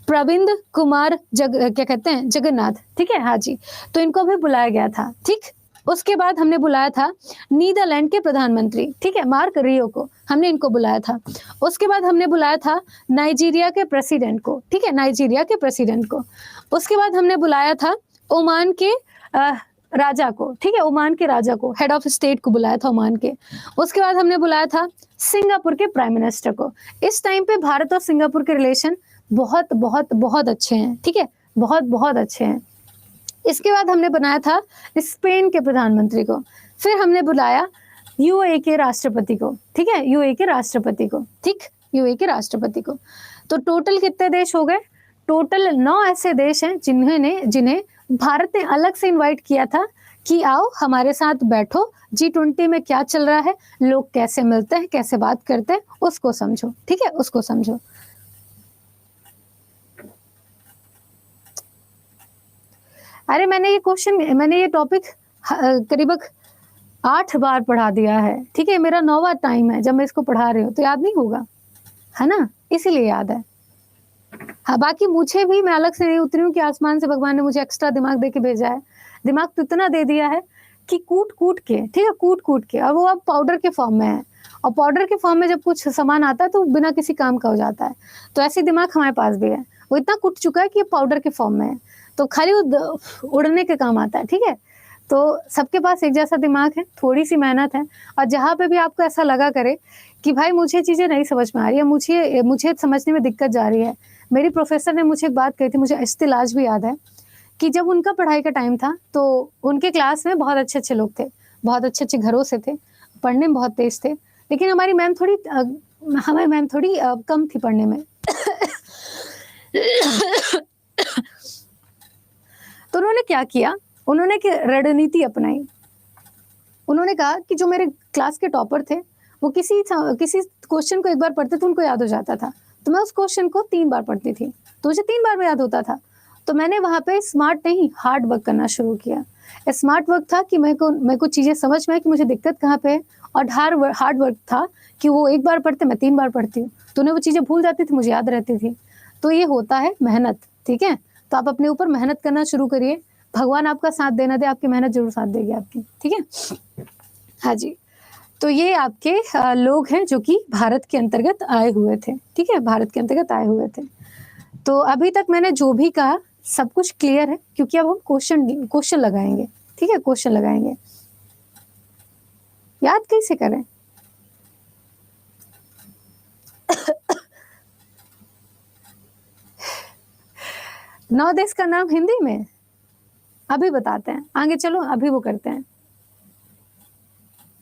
प्रविंद कुमार क्या कहते हैं, जगन्नाथ, ठीक है, हाँ जी। तो इनको भी बुलाया गया था, ठीक। उसके बाद हमने बुलाया था नीदरलैंड के प्रधानमंत्री, ठीक है, मार्क रियो को, हमने इनको बुलाया था। उसके बाद हमने बुलाया था नाइजीरिया के प्रेसिडेंट को, ठीक है, नाइजीरिया के प्रेसिडेंट को। उसके बाद हमने बुलाया था ओमान के राजा को, ठीक है, ओमान के राजा को, हेड ऑफ स्टेट को बुलाया था ओमान के। उसके बाद हमने बुलाया था सिंगापुर के प्राइम मिनिस्टर को। इस टाइम पे भारत और सिंगापुर के रिलेशन बहुत बहुत बहुत अच्छे हैं, ठीक है, बहुत बहुत अच्छे हैं। इसके बाद हमने बनाया था स्पेन के प्रधानमंत्री को। फिर हमने बुलाया यूएई के राष्ट्रपति को, ठीक है, यूएई के राष्ट्रपति को, ठीक, यूएई के राष्ट्रपति को। तो टोटल कितने देश हो गए? टोटल 9 ऐसे देश हैं जिन्हें भारत ने अलग से इनवाइट किया था कि आओ हमारे साथ बैठो, G20 में क्या चल रहा है, लोग कैसे मिलते हैं, कैसे बात करते हैं, उसको समझो, ठीक है, उसको समझो। अरे मैंने ये टॉपिक करीबन 8 बार पढ़ा दिया है, ठीक है, मेरा 9वां टाइम है जब मैं इसको पढ़ा रही हूँ, तो याद नहीं होगा, है ना, इसीलिए याद है। हाँ, बाकी मुझे भी, मैं अलग से नहीं उतरी हूँ कि आसमान से भगवान ने मुझे एक्स्ट्रा दिमाग दे के भेजा है। दिमाग तो इतना दे दिया है कि कूट के, ठीक है, कूट के, और वो अब पाउडर के फॉर्म में है। और पाउडर के फॉर्म में जब कुछ सामान आता है तो बिना किसी काम का हो जाता है। तो ऐसी दिमाग हमारे पास भी है, वो इतना कूट चुका है कि पाउडर के फॉर्म में है, तो खाली उड़ने के काम आता है, ठीक है। तो सबके पास एक जैसा दिमाग है, थोड़ी सी मेहनत है, और जहाँ पे भी आपको ऐसा लगा करे कि भाई मुझे चीज़ें नहीं समझ में आ रही है, मुझे समझने में दिक्कत जा रही है। मेरी प्रोफेसर ने मुझे एक बात कही थी, मुझे स्टिल आज भी याद है, कि जब उनका पढ़ाई का टाइम था तो उनके क्लास में बहुत अच्छे लोग थे, बहुत अच्छे घरों से थे, पढ़ने में बहुत तेज थे, लेकिन हमारी मैम थोड़ी कम थी पढ़ने में। तो उन्होंने क्या किया, उन्होंने रणनीति अपनाई। उन्होंने कहा कि जो मेरे क्लास के टॉपर थे वो किसी क्वेश्चन को एक बार पढ़ते तो उनको याद हो जाता था, तो मैं उस क्वेश्चन को 3 बार पढ़ती थी, तो मुझे 3 बार में याद होता था। तो मैंने वहाँ पे स्मार्ट नहीं हार्ड वर्क करना शुरू किया। स्मार्ट वर्क था कि मेरे को चीज़ें समझ में आई कि मुझे दिक्कत कहाँ पे है, और हार्ड वर्क था कि वो 1 बार पढ़ते, मैं 3 बार पढ़ती हूँ, तो उन्हें वो चीज़ें भूल जाती थी, मुझे याद रहती थी। तो ये होता है मेहनत, ठीक है। तो आप अपने ऊपर मेहनत करना शुरू करिए, भगवान आपका साथ देना दे, आपकी मेहनत जरूर साथ देगी आपकी, ठीक है। हाँ जी, तो ये आपके लोग हैं जो कि भारत के अंतर्गत आए हुए थे, ठीक है, भारत के अंतर्गत आए हुए थे। तो अभी तक मैंने जो भी कहा सब कुछ क्लियर है, क्योंकि अब हम क्वेश्चन लगाएंगे, ठीक है, क्वेश्चन लगाएंगे। याद कैसे करें? नौ देश का नाम हिंदी में अभी बताते हैं, आगे चलो अभी वो करते हैं,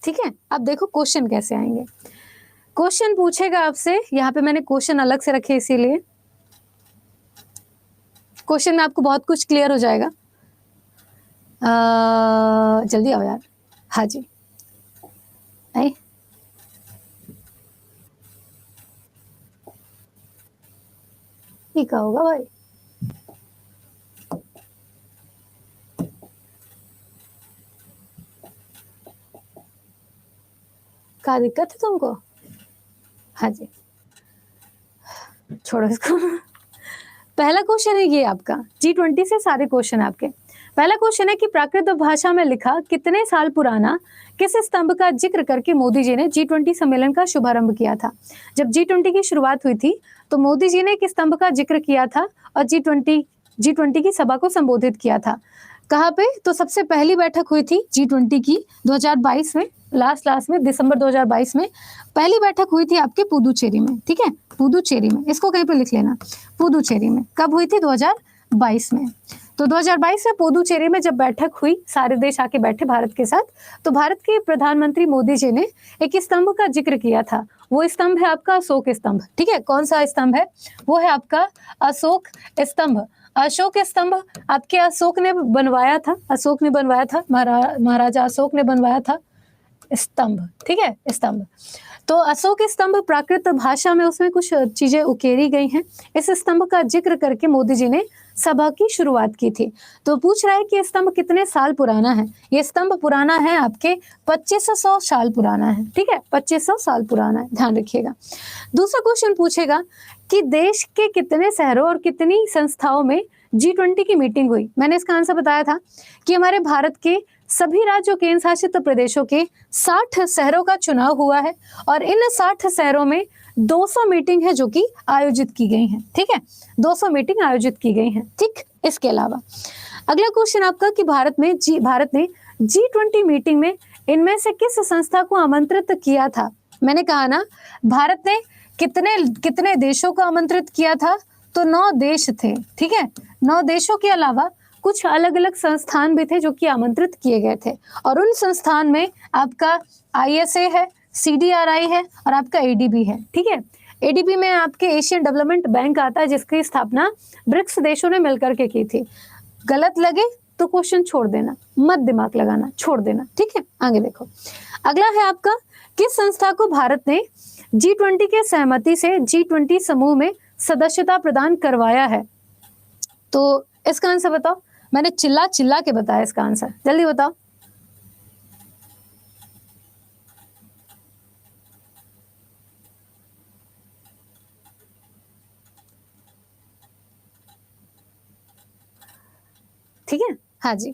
ठीक है। अब देखो क्वेश्चन कैसे आएंगे। क्वेश्चन पूछेगा आपसे, यहाँ पे मैंने क्वेश्चन अलग से रखे इसीलिए, क्वेश्चन में आपको बहुत कुछ क्लियर हो जाएगा। जल्दी आओ यार, हाँ जी, आए। ठीक होगा भाई, क्या दिक्कत है तुमको? हाँ जी, छोड़ो इसको। पहला क्वेश्चन है ये आपका, G20 से सारे क्वेश्चन आपके। पहला क्वेश्चन है कि प्राकृत भाषा में लिखा कितने साल पुराना किस स्तंभ का जिक्र करके मोदी जी ने G20 सम्मेलन का शुभारंभ किया था। जब G20 की शुरुआत हुई थी तो मोदी जी ने एक स्तंभ का जिक्र किया था और G20 की सभा को संबोधित किया था। कहाँ पे? तो सबसे पहली बैठक हुई थी G20 की 2022 में, लास्ट में दिसंबर 2022 में पहली बैठक हुई थी आपके पुदुचेरी में, ठीक है, पुदुचेरी में, इसको कहीं पे लिख लेना, पुदुचेरी में। कब हुई थी? 2022 में। तो 2022 में पुदुचेरी में जब बैठक हुई, सारे देश आके बैठे भारत के साथ, तो भारत के प्रधानमंत्री मोदी जी ने एक स्तंभ का जिक्र किया था। वो स्तंभ है आपका अशोक स्तंभ, ठीक है। कौन सा स्तंभ है? वो है आपका अशोक स्तंभ। अशोक स्तंभ आपके अशोक ने बनवाया था, महाराजा अशोक ने बनवाया था स्तंभ, ठीक है, स्तंभ। तो अशोक स्तंभ प्राकृत भाषा में उसमें कुछ चीजें उकेरी गई हैं। इस स्तंभ का जिक्र करके मोदी जी ने सभा की शुरुआत की थी। तो पूछ रहा है कि ये स्तंभ कितने साल पुराना है। ये स्तंभ पुराना है आपके 2500 साल पुराना है, ठीक है, 2500 साल पुराना है, ध्यान रखिएगा। दूसरा क्वेश्चन पूछेगा कि देश के कितने शहरों और कितनी संस्थाओं में G20 की मीटिंग हुई। मैंने इसका आंसर बताया था कि हमारे भारत के सभी राज्यों केंद्र शासित प्रदेशों के 60 शहरों का चुनाव हुआ है और इन 60 शहरों में 200 मीटिंग है जो कि आयोजित की गई हैं, ठीक है, 200 मीटिंग आयोजित की गई हैं, ठीक। इसके अलावा अगला क्वेश्चन आपका कि भारत ने G20 मीटिंग में इनमें से किस संस्था को आमंत्रित किया था। मैंने कहा ना, भारत ने कितने देशों को आमंत्रित किया था, तो 9 देश थे, ठीक है। 9 देशों के अलावा कुछ अलग अलग संस्थान भी थे जो कि आमंत्रित किए गए थे और उन संस्थान में आपका ISA है, CDRI है और आपका ADB है, ठीक है। ADB में आपके एशियन डेवलपमेंट बैंक आता है जिसकी स्थापना ब्रिक्स देशों ने मिलकर के की थी। गलत लगे तो क्वेश्चन छोड़ देना, मत दिमाग लगाना, छोड़ देना, ठीक है। आगे देखो, अगला है आपका किस संस्था को भारत ने G20 के सहमति से G20 समूह में सदस्यता प्रदान करवाया है। तो इसका आंसर बताओ। मैंने चिल्ला चिल्ला के बताया इसका आंसर, जल्दी बताओ। ठीक है, हाँ जी।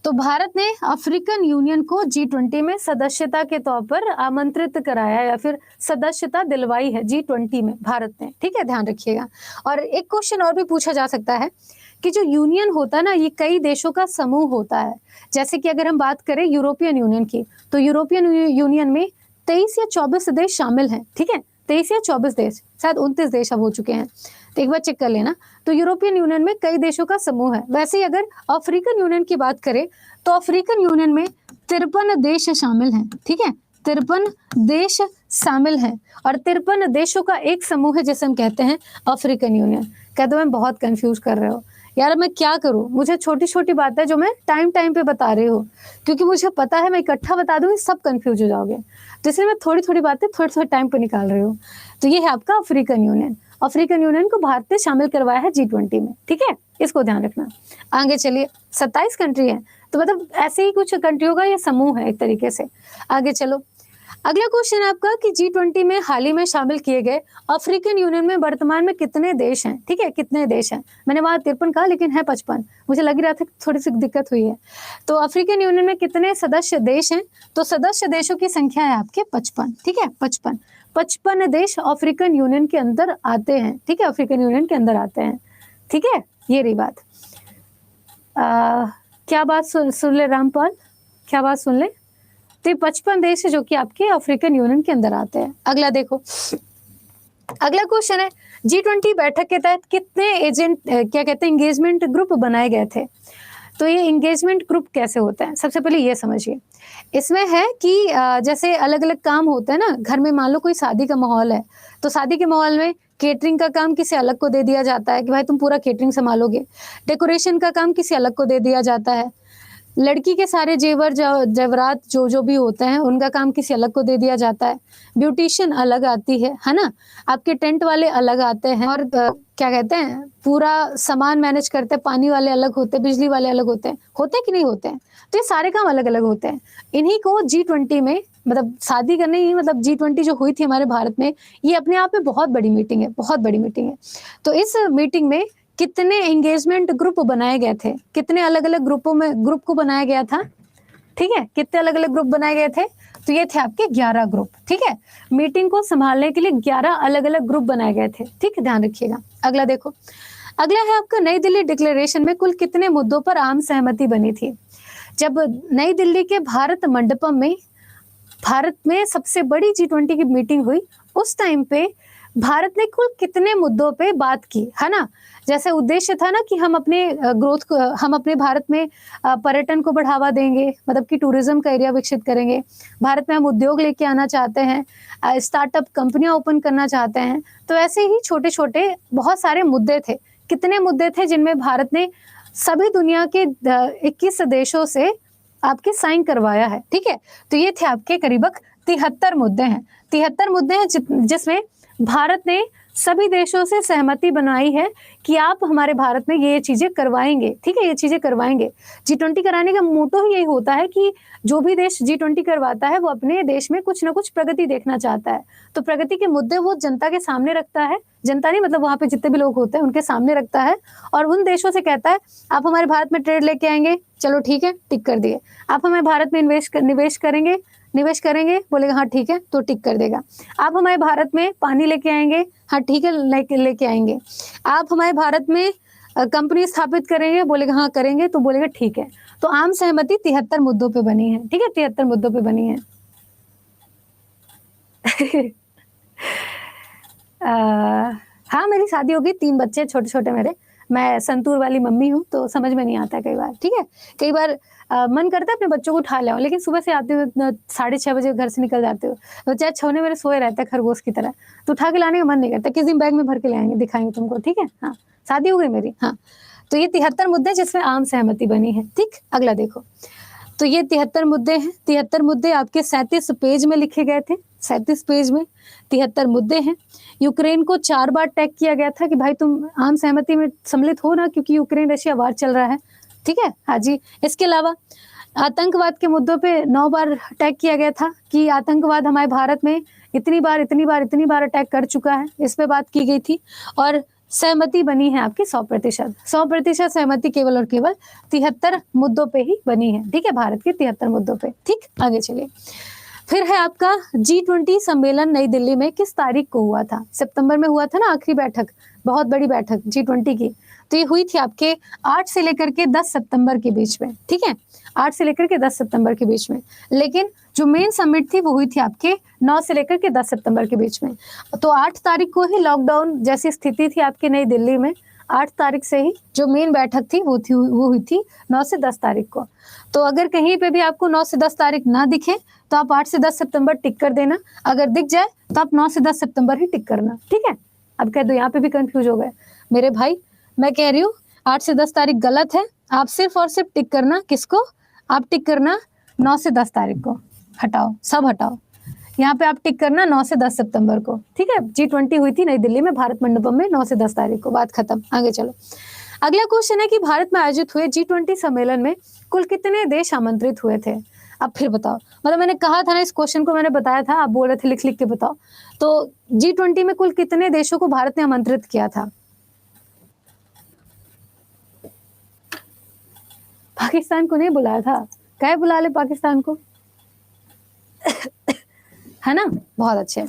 तो भारत ने अफ्रीकन यूनियन को G20 में सदस्यता के तौर पर आमंत्रित कराया या फिर सदस्यता दिलवाई है G20 में भारत ने, ठीक है, ध्यान रखिएगा। और एक क्वेश्चन और भी पूछा जा सकता है कि जो यूनियन होता है ना, ये कई देशों का समूह होता है। जैसे कि अगर हम बात करें यूरोपियन यूनियन की, तो यूरोपियन यूनियन में 23 या 24 देश शामिल हैं, ठीक है, 23 या 24 देश, शायद 29 देश अब हो चुके हैं, तो एक बार चेक कर लेना। तो यूरोपियन यूनियन में कई देशों का समूह है। वैसे ही अगर अफ्रीकन यूनियन की बात करें तो अफ्रीकन यूनियन में 53 देश शामिल हैं, ठीक है, 53 देश शामिल हैं और 53 देशों का एक समूह है जिसे हम कहते हैं अफ्रीकन यूनियन। कहते हो मैं बहुत कंफ्यूज कर रहे हो यार, मैं क्या करूं, मुझे छोटी छोटी बातें जो मैं टाइम पे बता रही हूँ, क्योंकि मुझे पता है मैं इकट्ठा बता दूंगी सब कंफ्यूज हो जाओगे, तो इसलिए मैं थोड़ी थोड़ी बातें थोड़े टाइम पे निकाल रही हूँ। तो ये है आपका अफ्रीकन यूनियन। अफ्रीकन यूनियन को भारत ने शामिल करवाया है G20 में, ठीक है, इसको ध्यान रखना। आगे चलिए, 27 कंट्री है, तो मतलब ऐसे ही कुछ कंट्रियों का ये समूह है एक तरीके से। आगे चलो, अगला क्वेश्चन आपका कि G20 में हाल ही में शामिल किए गए अफ्रीकन यूनियन में वर्तमान में कितने देश हैं, ठीक है, कितने देश हैं। मैंने वहां 53 कहा लेकिन है 55, मुझे लग रहा था थोड़ी सी दिक्कत हुई है। तो अफ्रीकन यूनियन में कितने सदस्य देश हैं, तो सदस्य देशों की संख्या है आपके 55, ठीक है, 55 देश अफ्रीकन यूनियन के अंदर आते हैं, ठीक है, अफ्रीकन यूनियन के अंदर आते हैं, ठीक है, ये रही बात। क्या बात सुन ले रामपाल, क्या बात सुन ले। तो 55 देश है जो कि आपके अफ्रीकन यूनियन के अंदर आते हैं। अगला देखो, अगला क्वेश्चन है G20 बैठक के तहत कितने क्या कहते हैं एंगेजमेंट ग्रुप बनाए गए थे। तो ये एंगेजमेंट ग्रुप कैसे होता है, सबसे पहले ये समझिए। इसमें है कि जैसे अलग अलग काम होते हैं ना घर में, मान लो कोई शादी का माहौल है, तो शादी के माहौल में केटरिंग का काम किसी अलग को दे दिया जाता है कि भाई तुम पूरा केटरिंग संभालोगे। डेकोरेशन का काम किसी अलग को दे दिया जाता है। लड़की के सारे जेवर जेवरात जो भी होते हैं उनका काम किसी अलग को दे दिया जाता है। ब्यूटिशियन अलग आती है ना, आपके टेंट वाले अलग आते हैं, और क्या कहते हैं पूरा सामान मैनेज करते हैं, पानी वाले अलग होते हैं, बिजली वाले अलग होते हैं कि नहीं होते हैं। तो ये सारे काम अलग अलग होते हैं। इन्हीं को G20 में, मतलब शादी करने ही, मतलब G20 जो हुई थी हमारे भारत में, ये अपने आप में बहुत बड़ी मीटिंग है, बहुत बड़ी मीटिंग है। तो इस मीटिंग में कितने एंगेजमेंट ग्रुप बनाए गए थे, कितने अलग अलग ग्रुप को बनाया गया था, ठीक है, कितने अलग अलग ग्रुप बनाए गए थे, तो ये थे आपके 11 ग्रुप, ठीक है। मीटिंग को संभालने के लिए 11 अलग अलग ग्रुप बनाए गए थे, ठीक है, ध्यान रखिएगा। अगला देखो, अगला है आपका नई दिल्ली डिक्लेरेशन में कुल कितने मुद्दों पर आम सहमति बनी थी। जब नई दिल्ली के भारत मंडपम में भारत में सबसे बड़ी G20 की मीटिंग हुई, उस टाइम पे भारत ने कुल कितने मुद्दों पे बात की, है ना। जैसे उद्देश्य था ना कि हम अपने ग्रोथ को, हम अपने भारत में पर्यटन को बढ़ावा देंगे, मतलब कि टूरिज्म का एरिया विकसित करेंगे। भारत में हम उद्योग लेके आना चाहते हैं, स्टार्टअप कंपनियां ओपन करना चाहते हैं। तो ऐसे ही छोटे छोटे बहुत सारे मुद्दे थे। कितने मुद्दे थे जिनमें भारत ने सभी दुनिया के 21 देशों से आपके साइन करवाया है, ठीक है। तो ये थे आपके करीबन 73 मुद्दे हैं, 73 मुद्दे हैं जिसमें भारत ने सभी देशों से सहमति बनाई है कि आप हमारे भारत में ये चीजें करवाएंगे, ठीक है, ये चीजें करवाएंगे। G20 कराने का मोटो ही यही होता है कि जो भी देश G20 करवाता है वो अपने देश में कुछ ना कुछ प्रगति देखना चाहता है, तो प्रगति के मुद्दे वो जनता के सामने रखता है, जनता नहीं मतलब वहां पे जितने भी लोग होते हैं उनके सामने रखता है, और उन देशों से कहता है आप हमारे भारत में ट्रेड लेके आएंगे, चलो ठीक है, टिक कर दिए। आप हमारे भारत में निवेश करेंगे, बोलेगा हाँ ठीक है, तो टिक कर देगा। आप हमारे भारत में पानी लेके आएंगे, हाँ ठीक है, लेके आएंगे। आप हमारे भारत में कंपनी स्थापित करेंगे, बोलेगा हाँ करेंगे, तो बोलेगा ठीक है। तो आम सहमति 73 मुद्दों पे बनी है, ठीक है, 73 मुद्दों पे बनी है। हाँ, मेरी शादी हो गई, 3 बच्चे छोटे छोटे मेरे, मैं संतूर वाली मम्मी हूँ, तो समझ में नहीं आता कई बार, ठीक है। कई बार मन करता है अपने बच्चों को उठा लाऊं, लेकिन सुबह से आते हुए 6:30 बजे घर से निकल जाते हो, तो चाहे छौने मेरे सोए रहते हैं खरगोश की तरह, तो उठा के लाने का मन नहीं करता। किस दिन बैग में भर के ले आएंगे, दिखाएंगे तुमको, ठीक है। हाँ, शादी हो गई मेरी। हाँ, तो ये 73 मुद्दे जिसमें आम सहमति बनी है, ठीक। अगला देखो, तो ये 73 मुद्दे हैं। 73 मुद्दे आपके 37 पेज में लिखे गए थे, 37 पेज में 73 मुद्दे हैं। यूक्रेन को 4 बार टैग किया गया था कि भाई तुम आम सहमति में सम्मिलित हो ना, क्योंकि यूक्रेन रशिया वार चल रहा है, ठीक है। हाँ जी, इसके अलावा आतंकवाद के मुद्दों पे 9 बार टैग किया गया था कि आतंकवाद हमारे भारत में इतनी बार अटैक कर चुका है, इस पे बात की गई थी। और सहमति बनी है आपकी 100%। 100% सहमति केवल और केवल 73 मुद्दों पे ही बनी है, ठीक है, भारत के 73 मुद्दों पे, ठीक। आगे चलिए, फिर है आपका G20 सम्मेलन नई दिल्ली में किस तारीख को हुआ था? सितंबर में हुआ था ना, आखिरी बैठक, बहुत बड़ी बैठक G20 की, तो ये हुई थी आपके 8 से लेकर के 10 सितंबर के बीच में, ठीक है, 8 से लेकर के 10 सितंबर के बीच में। लेकिन जो मेन समिट थी वो हुई थी आपके 9 से लेकर के 10 सितंबर के बीच में। तो 8 तारीख को ही लॉकडाउन जैसी स्थिति थी आपकी नई दिल्ली में, 8 तारीख से ही जो मेन बैठक थी वो हुई थी 9 से 10 तारीख को। तो अगर कहीं पे भी आपको 9 से 10 तारीख ना दिखे तो आप 8 से 10 सितंबर टिक कर देना, अगर दिख जाए तो आप 9 से 10 सितंबर ही टिक करना, ठीक है। अब कह दो यहाँ पे भी कंफ्यूज हो गए मेरे भाई, मैं कह रही हूँ 8 से 10 तारीख गलत है, आप सिर्फ और सिर्फ टिक करना किसको, आप टिक करना 9 से 10 तारीख को, हटाओ सब हटाओ, यहाँ पे आप टिक करना 9 से 10 सितंबर को, ठीक है। G20 हुई थी नई दिल्ली में भारत मंडपम में 9 से 10 तारीख को, बात खत्म। आगे चलो, अगला क्वेश्चन है कि भारत में आयोजित हुए G20 सम्मेलन में कुल कितने देश आमंत्रित हुए थे? अब फिर बताओ, मतलब मैंने कहा था ना, इस क्वेश्चन को मैंने बताया था, आप बोल रहे थे लिख के बताओ, तो G20 में कुल कितने देशों को भारत ने आमंत्रित किया था? पाकिस्तान को नहीं बुलाया था, क्या बुला ले पाकिस्तान को है ना, बहुत अच्छे।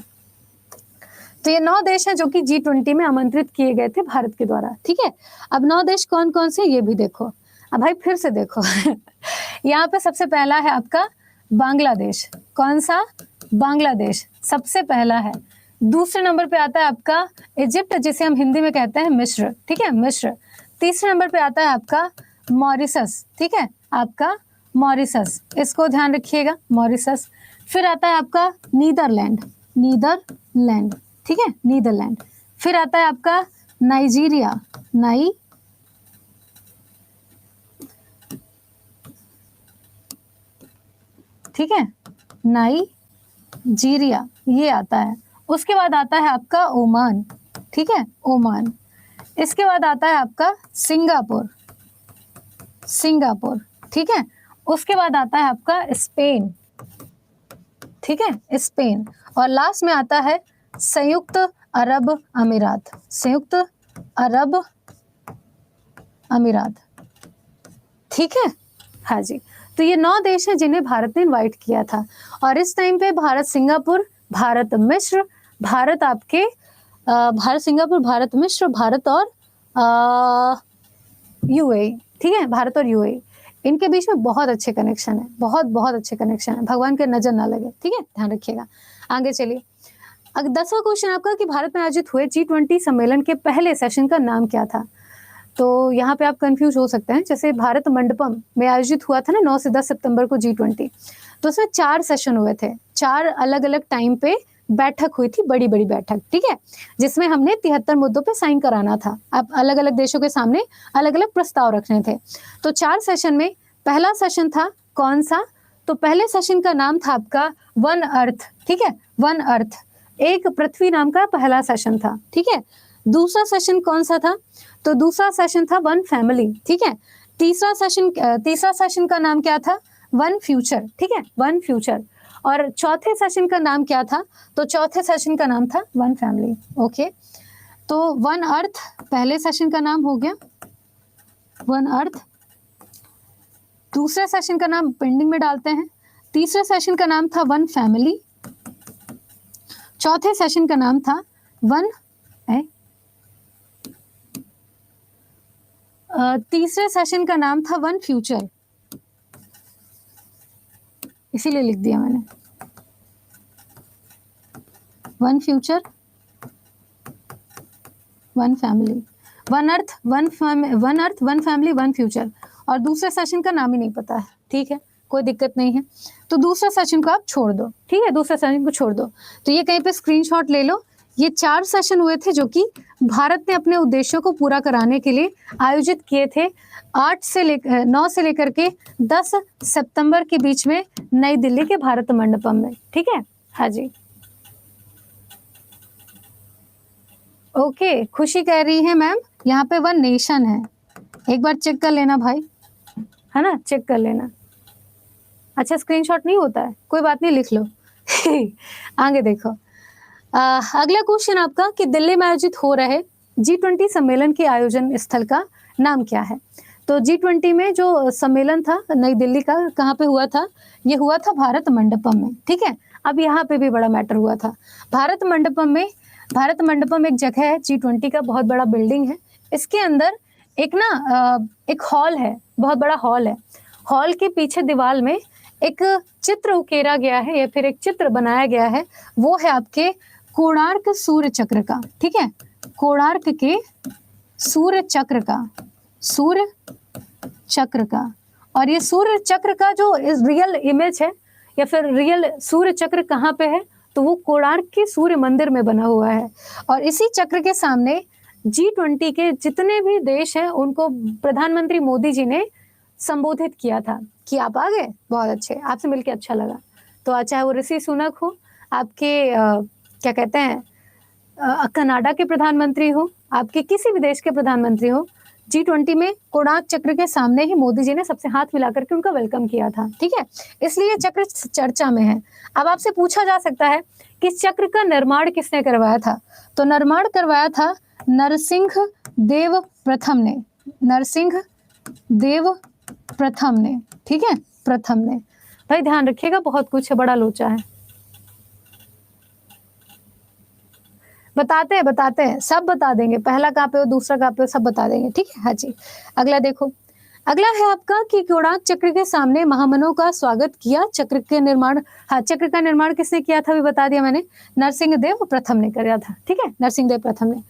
तो ये 9 देश हैं जो कि G20 में आमंत्रित किए गए थे भारत के द्वारा, ठीक है। अब 9 देश कौन कौन से ये भी देखो, अब भाई फिर से देखो यहाँ पे सबसे पहला है आपका बांग्लादेश, कौन सा, बांग्लादेश सबसे पहला है। दूसरे नंबर पे आता है आपका इजिप्ट, जिसे हम हिंदी में कहते हैं मिस्र, ठीक है, मिस्र। तीसरे नंबर पे आता है आपका मॉरिशस, ठीक है, आपका मॉरिशस, इसको ध्यान रखिएगा, मॉरिशस। फिर आता है आपका नीदरलैंड, नीदरलैंड, ठीक है, नीदरलैंड। फिर आता है आपका नाइजीरिया, ठीक है, नाइजीरिया, ये आता है। उसके बाद आता है आपका ओमान, ठीक है, ओमान। इसके बाद आता है आपका सिंगापुर, ठीक है। उसके बाद आता है आपका स्पेन, ठीक है, स्पेन। और लास्ट में आता है संयुक्त अरब अमीरात, संयुक्त अरब अमीरात, ठीक है। हाँ जी, तो ये 9 देश हैं जिन्हें भारत ने इनवाइट किया था। और इस टाइम पे भारत सिंगापुर, भारत मिस्र, भारत आपके भारत सिंगापुर, भारत मिस्र, भारत और यूएई, ठीक है, भारत और यूएई, इनके बीच में बहुत अच्छे कनेक्शन है, बहुत अच्छे कनेक्शन है, भगवान के नजर ना लगे, ठीक है, ध्यान रखिएगा। आगे चलिए, अगर 10वां क्वेश्चन आपका कि भारत में आयोजित हुए G20 सम्मेलन के पहले सेशन का नाम क्या था? तो यहाँ पे आप कंफ्यूज हो सकते हैं, जैसे भारत मंडपम में आयोजित हुआ था ना 9 से 10 सितंबर को G20, तो उसमें 4 सेशन हुए थे, 4 अलग अलग टाइम पे बैठक हुई थी, बड़ी बैठक, ठीक है, जिसमें हमने 73 मुद्दों पे साइन कराना था। अब अलग अलग देशों के सामने अलग अलग प्रस्ताव रखने थे। तो 4 सेशन में पहला सेशन था कौन सा? तो पहले सेशन का नाम था आपका वन अर्थ, ठीक है, वन अर्थ, एक पृथ्वी नाम का पहला सेशन था, ठीक है। दूसरा सेशन कौन सा था? तो दूसरा सेशन था वन फैमिली, ठीक है। तीसरा सेशन का नाम क्या था, वन फ्यूचर, ठीक है, वन फ्यूचर। और चौथे सेशन का नाम क्या था, तो चौथे सेशन का नाम था वन फैमिली। ओके, तो वन अर्थ पहले सेशन का नाम हो गया, वन अर्थ। दूसरे सेशन का नाम पेंडिंग में डालते हैं। तीसरे सेशन का नाम था वन फैमिली। चौथे सेशन का नाम था वन तीसरे सेशन का नाम था वन फ्यूचर, इसीलिए लिख दिया मैंने one future, one family, one earth, one family, one future. और दूसरे सेशन का नाम ही नहीं पता है, ठीक है, कोई दिक्कत नहीं है। तो दूसरे सेशन को आप छोड़ दो, ठीक है, दूसरे सेशन को छोड़ दो। तो ये कहीं पे स्क्रीनशॉट ले लो। ये 4 सेशन हुए थे जो कि भारत ने अपने उद्देश्यों को पूरा कराने के लिए आयोजित किए थे 9 से लेकर के 10 सितंबर के बीच में नई दिल्ली के भारत मंडपम में, ठीक है। हाँ जी, ओके, खुशी कह रही है मैम यहाँ पे वन नेशन है, एक बार चेक कर लेना भाई, है ना, चेक कर लेना। अच्छा, स्क्रीनशॉट नहीं होता है, कोई बात नहीं, लिख लो। आगे देखो, अगला क्वेश्चन आपका कि दिल्ली में आयोजित हो रहे G20 सम्मेलन के आयोजन स्थल का नाम क्या है। तो G20 में जो सम्मेलन था नई दिल्ली का, कहाँ पे हुआ था, ये हुआ था भारत मंडपम में, ठीक है। अब यहाँ पे भी बड़ा मैटर हुआ था। भारत मंडपम एक जगह है, G20 का बहुत बड़ा बिल्डिंग है। इसके अंदर एक हॉल है, बहुत बड़ा हॉल है। हॉल के पीछे दीवार में एक चित्र उकेरा गया है या फिर एक चित्र बनाया गया है, वो है आपके कोणार्क सूर्य चक्र का, ठीक है, कोणार्क के सूर्य चक्र का। और ये सूर्य चक्र का जो रियल इमेज है या फिर रियल सूर्य चक्र कहाँ पे है, तो वो कोणार्क के सूर्य मंदिर में बना हुआ है। और इसी चक्र के सामने G20 के जितने भी देश हैं उनको प्रधानमंत्री मोदी जी ने संबोधित किया था कि आप आ गए, बहुत अच्छे, आपसे मिलकर अच्छा लगा। तो चाहे वो ऋषि सुनक हो, आपके क्या कहते हैं कनाडा के प्रधानमंत्री हो, आपके किसी भी देश के प्रधानमंत्री हो, G20 में कोणार्क चक्र के सामने ही मोदी जी ने सबसे हाथ मिला करके उनका वेलकम किया था, ठीक है, इसलिए चक्र चर्चा में है। अब आपसे पूछा जा सकता है कि इस चक्र का निर्माण किसने करवाया था, तो निर्माण करवाया था नरसिंह देव प्रथम ने, ठीक है, प्रथम ने। भाई ध्यान रखिएगा, बहुत कुछ है, बड़ा लोचा है। बताते हैं, सब बता देंगे, पहला कहाँ पे हो, दूसरा कहाँ पे हो, सब बता देंगे, ठीक है। हाँ जी, अगला देखो, अगला है आपका कि कोणार्क चक्र के सामने महामनों का स्वागत किया। चक्र का निर्माण किसने किया था, भी बता दिया मैंने, नरसिंह देव प्रथम ने किया था, ठीक है, नरसिंह देव प्रथम ने।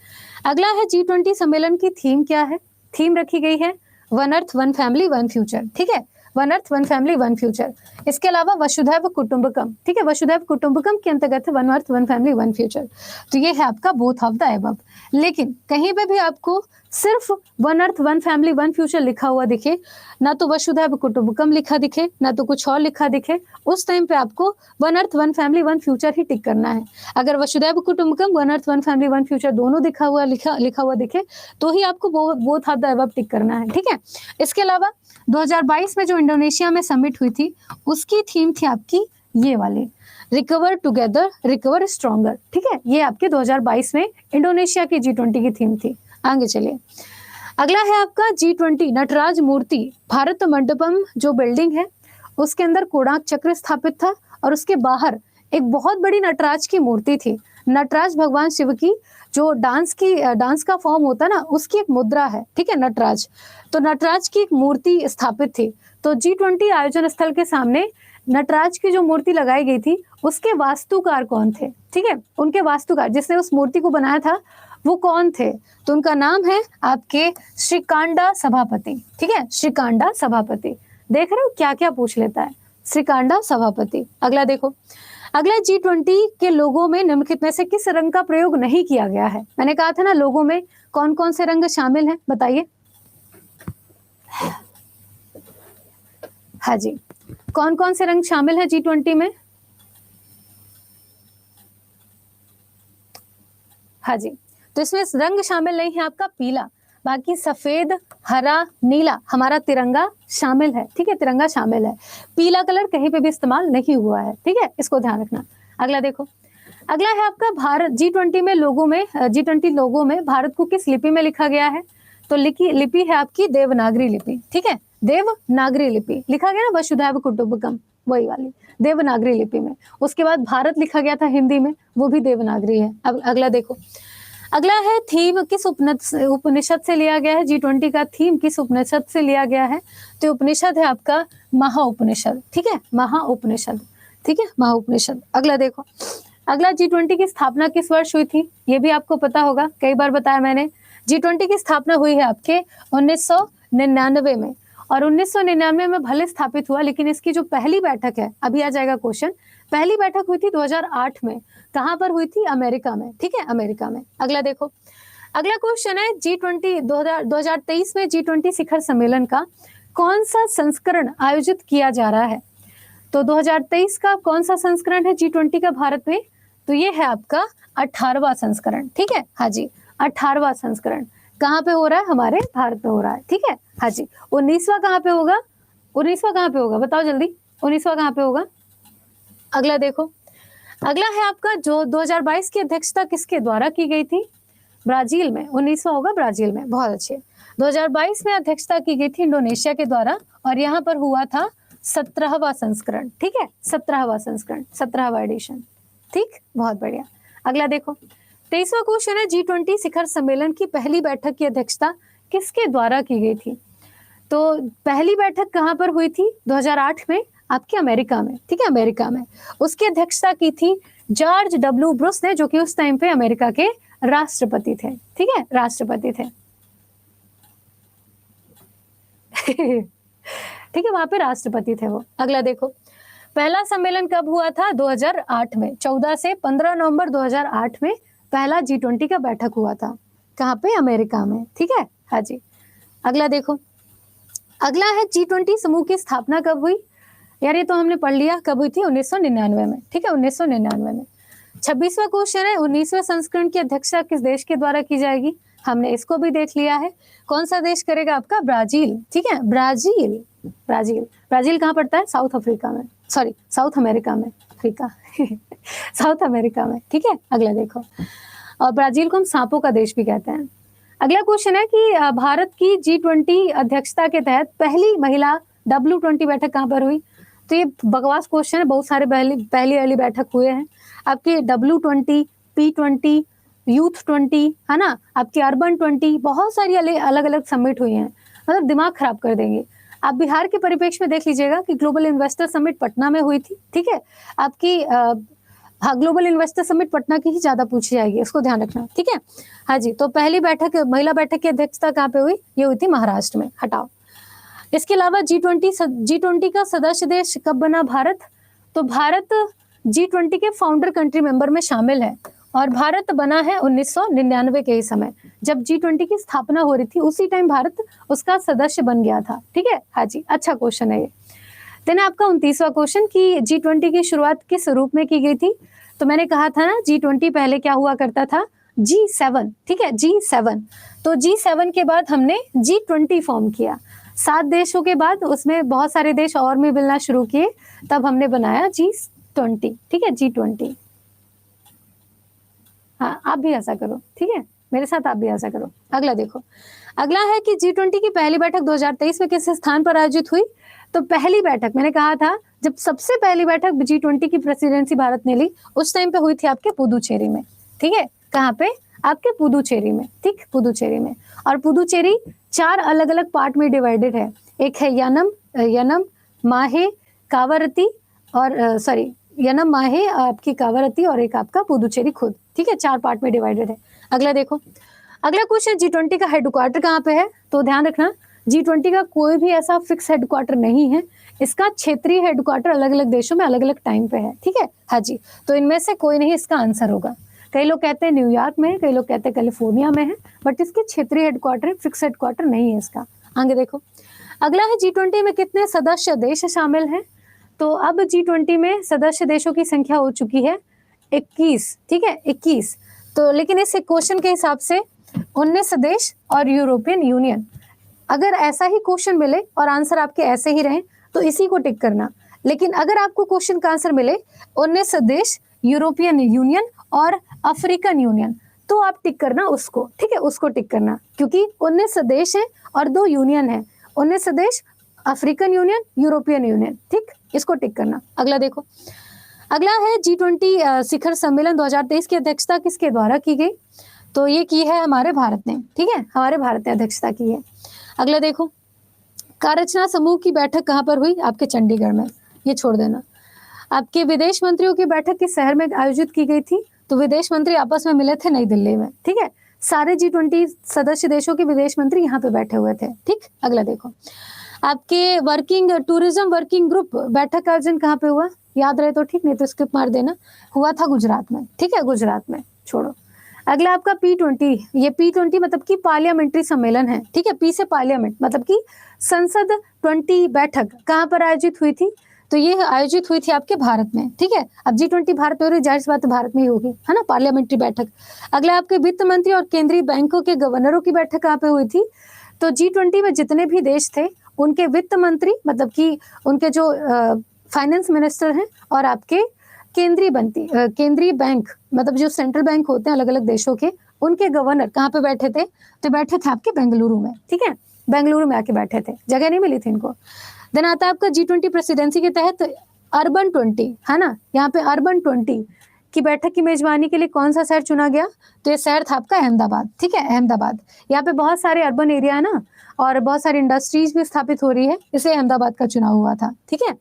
अगला है G20 सम्मेलन की थीम क्या है, थीम रखी गई है one earth, one family, one future, ठीक है, one earth, one family, one future. इसके अलावा वसुधैव कुटुंबकम, ठीक है, वसुधैव कुटुंबकम के अंतर्गत है one earth, one family, one future. तो ये है आपका बोथ ऑफ द अबव। लेकिन कहीं पे भी आपको सिर्फ one earth, one family, one future लिखा हुआ दिखे, ना तो वसुधैव कुटुंबकम लिखा दिखे, ना तो कुछ और लिखा दिखे, उस टाइम पे आपको one earth, one family, one future ही टिक करना है। अगर वसुधैव कुटुंबकम, one earth, one family, one future दोनों लिखा हुआ दिखे तो ही आपको both of the above tick करना है, ठीक है। इसके अलावा 2022 में जो इंडोनेशिया में समिट हुई थी, उसकी थीम थी आपकी ये वाली, रिकवर टुगेदर, रिकवर स्ट्रॉन्गर, ठीक है, ये आपके 2022 में इंडोनेशिया की G20 की थीम थी। आगे चलिए, अगला है आपका G20 नटराज मूर्ति। भारत मंडपम जो बिल्डिंग है उसके अंदर कोणार्क चक्र स्थापित था और उसके बाहर एक बहुत बड़ी नटराज की मूर्ति थी। नटराज भगवान शिव की जो डांस का फॉर्म होता है ना, उसकी एक मुद्रा है, ठीक है, नटराज। तो नटराज की एक मूर्ति स्थापित थी। तो G20 आयोजन स्थल के सामने नटराज की जो मूर्ति लगाई गई थी उसके वास्तुकार कौन थे, ठीक है, उनके वास्तुकार जिसने उस मूर्ति को बनाया था वो कौन थे, तो उनका नाम है आपके श्रीकांडा सभापति, ठीक है, श्रीकांडा सभापति। देख रहे हो क्या क्या पूछ लेता है, श्रीकांडा सभापति। अगला देखो, अगला G20 के लोगों में निम्नलिखित में से किस रंग का प्रयोग नहीं किया गया है। मैंने कहा था ना लोगों में कौन कौन से रंग शामिल हैं, बताइए। हाँ जी, कौन कौन से रंग शामिल है G20 में। हाँ जी, तो इसमें रंग शामिल नहीं है आपका पीला। बाकी सफेद, हरा, नीला हमारा तिरंगा शामिल है, ठीक है, तिरंगा शामिल है। पीला कलर कहीं पे भी इस्तेमाल नहीं हुआ है, ठीक है, इसको ध्यान रखना। अगला देखो, अगला है आपका भारत G20 में लोगों में, G20 लोगों में भारत को किस लिपि में लिखा गया है? तो लिपि है आपकी देवनागरी लिपि, ठीक है, देवनागरी लिपि लिखा गया ना, वसुधैव कुटुंबकम, वही वाली देवनागरी लिपि में। उसके बाद भारत लिखा गया था हिंदी में, वो भी देवनागरी है। अब अगला देखो, अगला है थीम किस उपनिषद से लिया गया है? G20 का थीम किस उपनिषद से लिया गया है? तो उपनिषद है आपका महाउपनिषद, ठीक है, महाउपनिषद, ठीक है, महाउपनिषद। अगला देखो, अगला G20 की स्थापना किस वर्ष हुई थी? ये भी आपको पता होगा, कई बार बताया मैंने। G20 की स्थापना हुई है आपके 1999 में, और 1999 में भले स्थापित हुआ, लेकिन इसकी जो पहली बैठक है, अभी आ जाएगा क्वेश्चन, पहली बैठक हुई थी 2008 में। कहाँ पर हुई थी? अमेरिका में, ठीक है, अमेरिका में। अगला देखो, अगला क्वेश्चन है G20 2023 में G20 शिखर सम्मेलन का कौन सा संस्करण आयोजित किया जा रहा है? तो 2023 का कौन सा संस्करण है G20 का भारत में? तो ये है आपका 18वां संस्करण, ठीक है, हाँ जी, 18वां संस्करण। कहाँ पे हो रहा है? हमारे भारत में हो रहा है, ठीक है, हाँ जी। 19वां कहाँ पे होगा? 19वां कहाँ पे होगा, बताओ जल्दी, 19वां कहाँ पे होगा? अगला देखो, अगला है आपका जो 2022 की अध्यक्षता किसके द्वारा की गई थी? ब्राजील में। 19वां होगा ब्राजील में, बहुत अच्छे। 2022 में अध्यक्षता की गई थी इंडोनेशिया के द्वारा, और यहाँ पर हुआ था 17वां संस्करण, ठीक है, 17वां संस्करण, 17वां एडिशन, ठीक, बहुत बढ़िया। अगला देखो, 23वां क्वेश्चन है G20 शिखर सम्मेलन की पहली बैठक की अध्यक्षता किसके द्वारा की गई थी? तो पहली बैठक कहाँ पर हुई थी? 2008 में, आपके अमेरिका में, ठीक है, अमेरिका में। उसकी अध्यक्षता की थी जॉर्ज डब्ल्यू बुश ने, जो कि उस टाइम पे अमेरिका के राष्ट्रपति थे, ठीक है, राष्ट्रपति थे। ठीक है, वहां पे राष्ट्रपति थे वो। अगला देखो, पहला सम्मेलन कब हुआ था? 2008 में, 14 से 15 नवंबर 2008 में पहला G20 का बैठक हुआ था। कहाँ पे? अमेरिका में, ठीक है, हाँ जी। अगला देखो, अगला है G20 समूह की स्थापना कब हुई? यार ये तो हमने पढ़ लिया, कब हुई थी? 1999 में, ठीक है, 1999 में। 26वां क्वेश्चन है 19वें संस्करण की अध्यक्षता किस देश के द्वारा की जाएगी? हमने इसको भी देख लिया है। कौन सा देश करेगा? आपका ब्राजील, ठीक है, ब्राजील। ब्राजील, ब्राजील कहाँ पड़ता है? साउथ अफ्रीका में, सॉरी साउथ अमेरिका में, अफ्रीका साउथ अमेरिका में, ठीक है। अगला देखो, और ब्राजील को हम सांपों का देश भी कहते हैं। अगला क्वेश्चन है कि भारत की G20 अध्यक्षता के तहत पहली महिला W20 बैठक कहाँ पर हुई? तो ये बकवास क्वेश्चन है, बहुत सारे पहली वाली बैठक हुए हैं आपके, W20, P20, यूथ 20, है ना, आपकी अर्बन 20, बहुत सारी अलग अलग समिट हुई हैं, मतलब दिमाग खराब कर देंगे। आप बिहार के परिप्रेक्ष्य में देख लीजिएगा कि ग्लोबल इन्वेस्टर समिट पटना में हुई थी, ठीक है, आपकी हाँ, ग्लोबल इन्वेस्टर समिट पटना की ही ज्यादा पूछी जाएगी, इसको ध्यान रखना, ठीक है, हाँ जी। तो पहली बैठक, महिला बैठक की अध्यक्षता कहाँ पे हुई? ये हुई थी महाराष्ट्र में, हटाओ। इसके अलावा G20 का सदस्य देश कब बना भारत? तो भारत G20 के फाउंडर कंट्री मेंबर में शामिल है, और भारत बना है 1999 के ही समय, जब G20 की स्थापना हो रही थी, उसी टाइम भारत उसका सदस्य बन गया था, ठीक है, हाँ जी, अच्छा क्वेश्चन है ये। देन आपका 29वां क्वेश्चन कि G20 की शुरुआत किस रूप में की गई थी? तो मैंने कहा था ना, G20 पहले क्या हुआ करता था? G7, ठीक है, G7। तो G7 के बाद हमने G20 फॉर्म किया, 7 देशों के बाद उसमें बहुत सारे देश और भी मिलना शुरू किए, तब हमने बनाया G20, ठीक है, G20। हाँ, आप भी ऐसा करो, ठीक है, मेरे साथ आप भी ऐसा करो। अगला देखो, अगला है कि G20 की पहली बैठक 2023 में किस स्थान पर आयोजित हुई? तो पहली बैठक मैंने कहा था, जब सबसे पहली बैठक G20 की प्रेसिडेंसी भारत ने ली, उस टाइम पे हुई थी आपके पुदुचेरी में, ठीक है, कहाँ पे? आपके पुदुचेरी में, ठीक, पुदुचेरी में। और पुदुचेरी 4 अलग अलग पार्ट में डिवाइडेड है, एक है यनम, माहे, कावारती, और सॉरी यनम, माहे, आपकी कावारती, और एक आपका पुदुचेरी खुद, ठीक है, 4 पार्ट में डिवाइडेड है। अगला देखो, अगला क्वेश्चन G20 का हेडक्वार्टर कहाँ पे है? तो ध्यान रखना, G20 का कोई भी ऐसा फिक्स हेडक्वार्टर नहीं है, इसका क्षेत्रीय हेडक्वार्टर अलग अलग देशों में अलग अलग टाइम पे है, ठीक है, हाँ जी। तो इनमें से कोई नहीं इसका आंसर होगा। कई लोग कहते हैं न्यूयॉर्क में है, कई लोग कहते हैं कैलिफोर्निया में है, बट इसके क्षेत्रीय हेडक्वार्टर, फिक्स हेडक्वार्टर नहीं है इसका। आगे देखो, अगला है G20 में कितने सदस्य देश शामिल हैं? तो अब G20 में सदस्य देशों की संख्या हो चुकी है 21, ठीक है, 21। तो लेकिन इस क्वेश्चन के हिसाब से 19 देश और यूरोपियन यूनियन। अगर ऐसा ही क्वेश्चन मिले और आंसर आपके ऐसे ही रहे तो इसी को टिक करना, लेकिन अगर आपको क्वेश्चन का आंसर मिले 19 देश, यूरोपियन यूनियन और अफ्रीकन यूनियन, तो आप टिक करना उसको, ठीक है, उसको टिक करना, क्योंकि 19 देश हैं और 2 यूनियन है, 19 देश, अफ्रीकन यूनियन, यूरोपियन यूनियन, ठीक, इसको टिक करना। अगला देखो, अगला है G20 शिखर सम्मेलन 2023 की अध्यक्षता किसके द्वारा की गई? तो ये की है हमारे भारत ने, ठीक है, हमारे भारत ने अध्यक्षता की है। अगला देखो, कार्यरचना समूह की बैठक कहाँ पर हुई? आपके चंडीगढ़ में, ये छोड़ देना। आपके विदेश मंत्रियों की बैठक किस शहर में आयोजित की गई थी? तो विदेश मंत्री आपस में मिले थे नई दिल्ली में, ठीक है, सारे G20 सदस्य देशों के विदेश मंत्री यहाँ पे बैठे हुए थे, ठीक। अगला देखो, आपके टूरिज्म वर्किंग ग्रुप बैठक का आयोजन कहाँ पे हुआ? याद रहे तो ठीक, नहीं तो स्किप मार देना। हुआ था गुजरात में, ठीक है, गुजरात में, छोड़ो। अगला आपका P20, ये P20 मतलब कि पार्लियामेंट्री सम्मेलन है, ठीक है, P से पार्लियामेंट मतलब कि संसद 20 बैठक कहाँ पर आयोजित हुई थी? तो ये आयोजित हुई थी आपके भारत में, ठीक है। अब G20 भारत में हो रही, जाहिर सी बात है भारत में ही होगी, है ना, पार्लियामेंट्री बैठक। अगला आपके वित्त मंत्री और केंद्रीय बैंकों के गवर्नरों की बैठक कहाँ पे हुई थी? तो G20 में जितने भी देश थे उनके वित्त मंत्री मतलब कि उनके जो फाइनेंस मिनिस्टर हैं और आपके केंद्रीय बैंक मतलब जो सेंट्रल बैंक होते हैं अलग अलग देशों के, उनके गवर्नर कहाँ पे बैठे थे? तो बैठे थे आपके बेंगलुरु में, ठीक है, बेंगलुरु में आके बैठे थे, जगह नहीं मिली थी इनको। देन आता है आपका G20 प्रेसिडेंसी के तहत अर्बन 20, है ना, यहाँ पे अर्बन 20 की बैठक की मेजबानी के लिए कौन सा शहर चुना गया? तो ये शहर था आपका अहमदाबाद, ठीक है, अहमदाबाद। यहाँ पे बहुत सारे अर्बन एरिया है ना, और बहुत सारी इंडस्ट्रीज भी स्थापित हो रही है, इसलिए अहमदाबाद का चुनाव हुआ था, ठीक है।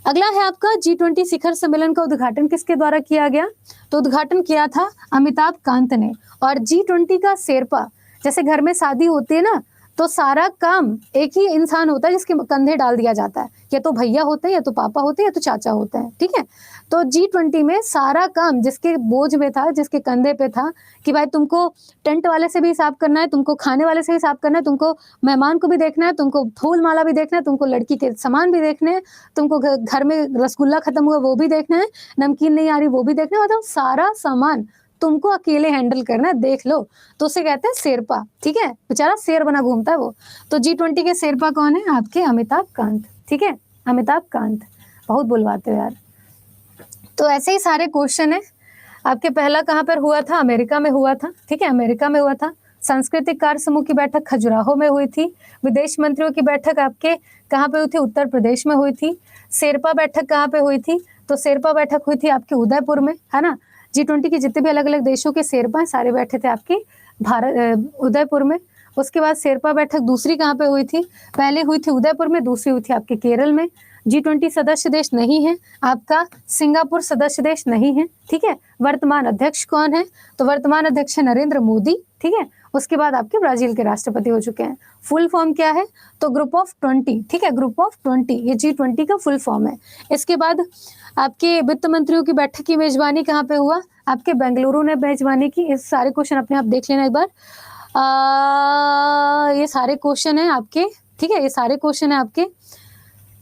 अगला है आपका G20 शिखर सम्मेलन का उद्घाटन किसके द्वारा किया गया? तो उद्घाटन किया था अमिताभ कांत ने। और G20 का शेरपा, जैसे घर में शादी होती है ना, तो सारा काम एक ही इंसान होता है जिसके कंधे डाल दिया जाता है, या तो भैया होते हैं, या तो पापा होते हैं, या तो चाचा होते हैं, ठीक है। तो G20 में सारा काम जिसके बोझ में था, जिसके कंधे पे था कि भाई तुमको टेंट वाले से भी हिसाब करना है, तुमको खाने वाले से हिसाब करना है, तुमको मेहमान को भी देखना है, तुमको फूल माला भी देखना है, तुमको लड़की के सामान भी देखने हैं, तुमको घर में रसगुल्ला खत्म हुआ वो भी देखना है, नमकीन नहीं आ रही वो भी देखना है, मतलब सारा सामान तुमको अकेले हैंडल करना है, देख लो। तो उसे कहते हैं शेरपा, ठीक है, बेचारा शेर बना घूमता है वो। तो G20 के शेरपा कौन है? आपके अमिताभ कांत, ठीक है, अमिताभ कांत। बहुत बुलवाते हो यार। तो ऐसे ही सारे क्वेश्चन है आपके। पहला कहाँ पर हुआ था? अमेरिका में हुआ था, ठीक है, अमेरिका में हुआ था। सांस्कृतिक कार्य समूह की बैठक खजुराहो में हुई थी। विदेश मंत्रियों की बैठक आपके कहाँ पे हुई थी? उत्तर प्रदेश में हुई थी। शेरपा बैठक कहाँ पे हुई थी? तो शेरपा बैठक हुई थी आपके उदयपुर में, है ना। G20 के जितने भी अलग अलग देशों के शेरपा सारे बैठे थे आपके उदयपुर में। उसके बाद शेरपा बैठक दूसरी कहाँ पे हुई थी? पहले हुई थी उदयपुर में, दूसरी हुई थी आपके केरल में। G20 सदस्य देश नहीं है आपका, सिंगापुर सदस्य देश नहीं है, ठीक है। वर्तमान अध्यक्ष कौन है? तो वर्तमान अध्यक्ष है नरेंद्र मोदी, ठीक है। उसके बाद आपके ब्राजील के राष्ट्रपति हो चुके हैं। फुल फॉर्म क्या है? तो ग्रुप ऑफ 20, ठीक है, ग्रुप ऑफ 20, ये G20 का फुल फॉर्म है। इसके बाद आपके वित्त मंत्रियों की बैठक की मेजबानी कहाँ पे हुआ? आपके बेंगलुरु ने मेजबानी की। इस सारे क्वेश्चन अपने आप देख लेना एक बार। ये सारे क्वेश्चन है आपके, ठीक है, ये सारे क्वेश्चन है आपके,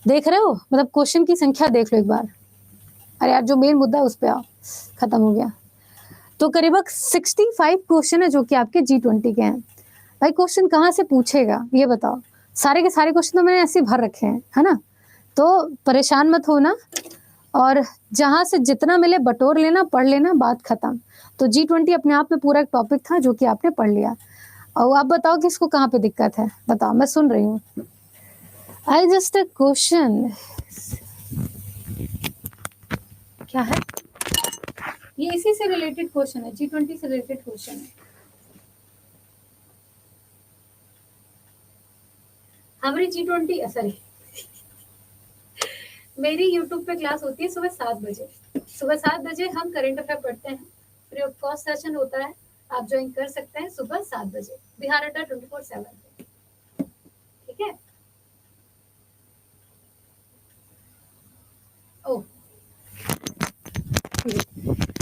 देख रहे हो, मतलब क्वेश्चन की संख्या देख लो एक बार। अरे यार जो मेन मुद्दा है उस पे आओ, खत्म हो गया। तो करीबन 65 क्वेश्चन है जो कि आपके G20 के हैं। भाई क्वेश्चन कहाँ से पूछेगा ये बताओ? सारे के सारे क्वेश्चन तो मैंने ऐसे भर रखे हैं, है ना। तो परेशान मत होना, और जहां से जितना मिले बटोर लेना, पढ़ लेना, बात खत्म। तो G20 अपने आप में पूरा एक टॉपिक था जो कि आपने पढ़ लिया। और आप बताओ कि इसको कहाँ पे दिक्कत है, बताओ, मैं सुन रही हूँ। आई जस्ट अ क्वेश्चन, क्या है ये? इसी से रिलेटेड क्वेश्चन है, G20 से रिलेटेड क्वेश्चन है। हमारी G20 सॉरी मेरी YouTube पे क्लास होती है सुबह 7 बजे। सुबह 7 बजे हम करंट अफेयर पढ़ते हैं, फ्री ऑफ कॉस्ट सेशन होता है, आप ज्वाइन कर सकते हैं सुबह 7 बजे बिहार अड्डा 24/7 पे, ठीक है। ओ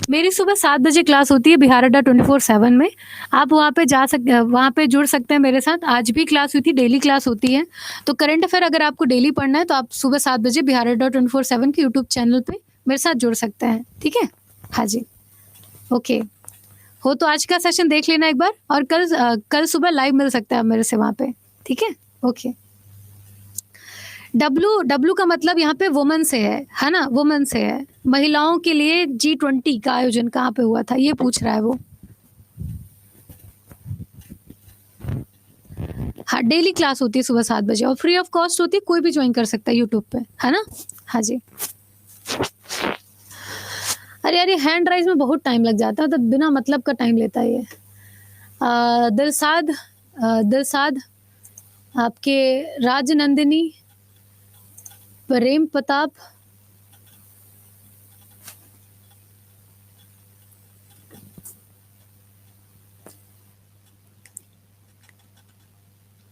मेरी सुबह 7 बजे क्लास होती है बिहार अड्डा 24/7 में। आप वहाँ पे जा सकते, वहाँ पे जुड़ सकते हैं मेरे साथ। आज भी क्लास हुई थी, डेली क्लास होती है। तो करंट अफेयर अगर आपको डेली पढ़ना है तो आप सुबह 7 बजे बिहार अड्डा 24/7 के यूट्यूब चैनल पे मेरे साथ जुड़ सकते हैं, ठीक है। हाँ जी, ओके, हो तो आज का सेशन देख लेना एक बार, और कल सुबह लाइव मिल सकता है आप मेरे से वहाँ पे, ठीक है? ओके। डब्लू का मतलब यहाँ पे वुमन से है ना? वुमन से है। महिलाओं के लिए G20 का आयोजन कहाँ पे हुआ था, ये पूछ रहा है वो। हाँ, डेली क्लास होती है सुबह 7 बजे और फ्री ऑफ कॉस्ट होती है, कोई भी ज्वाइन कर सकता है यूट्यूब पे, है ना? हाँ जी। अरे यार, ये हैंड राइज में बहुत टाइम लग जाता है, तो बिना मतलब का टाइम लेता है ये। दिलसाद, आपके राजनंदिनी, प्रेम प्रताप,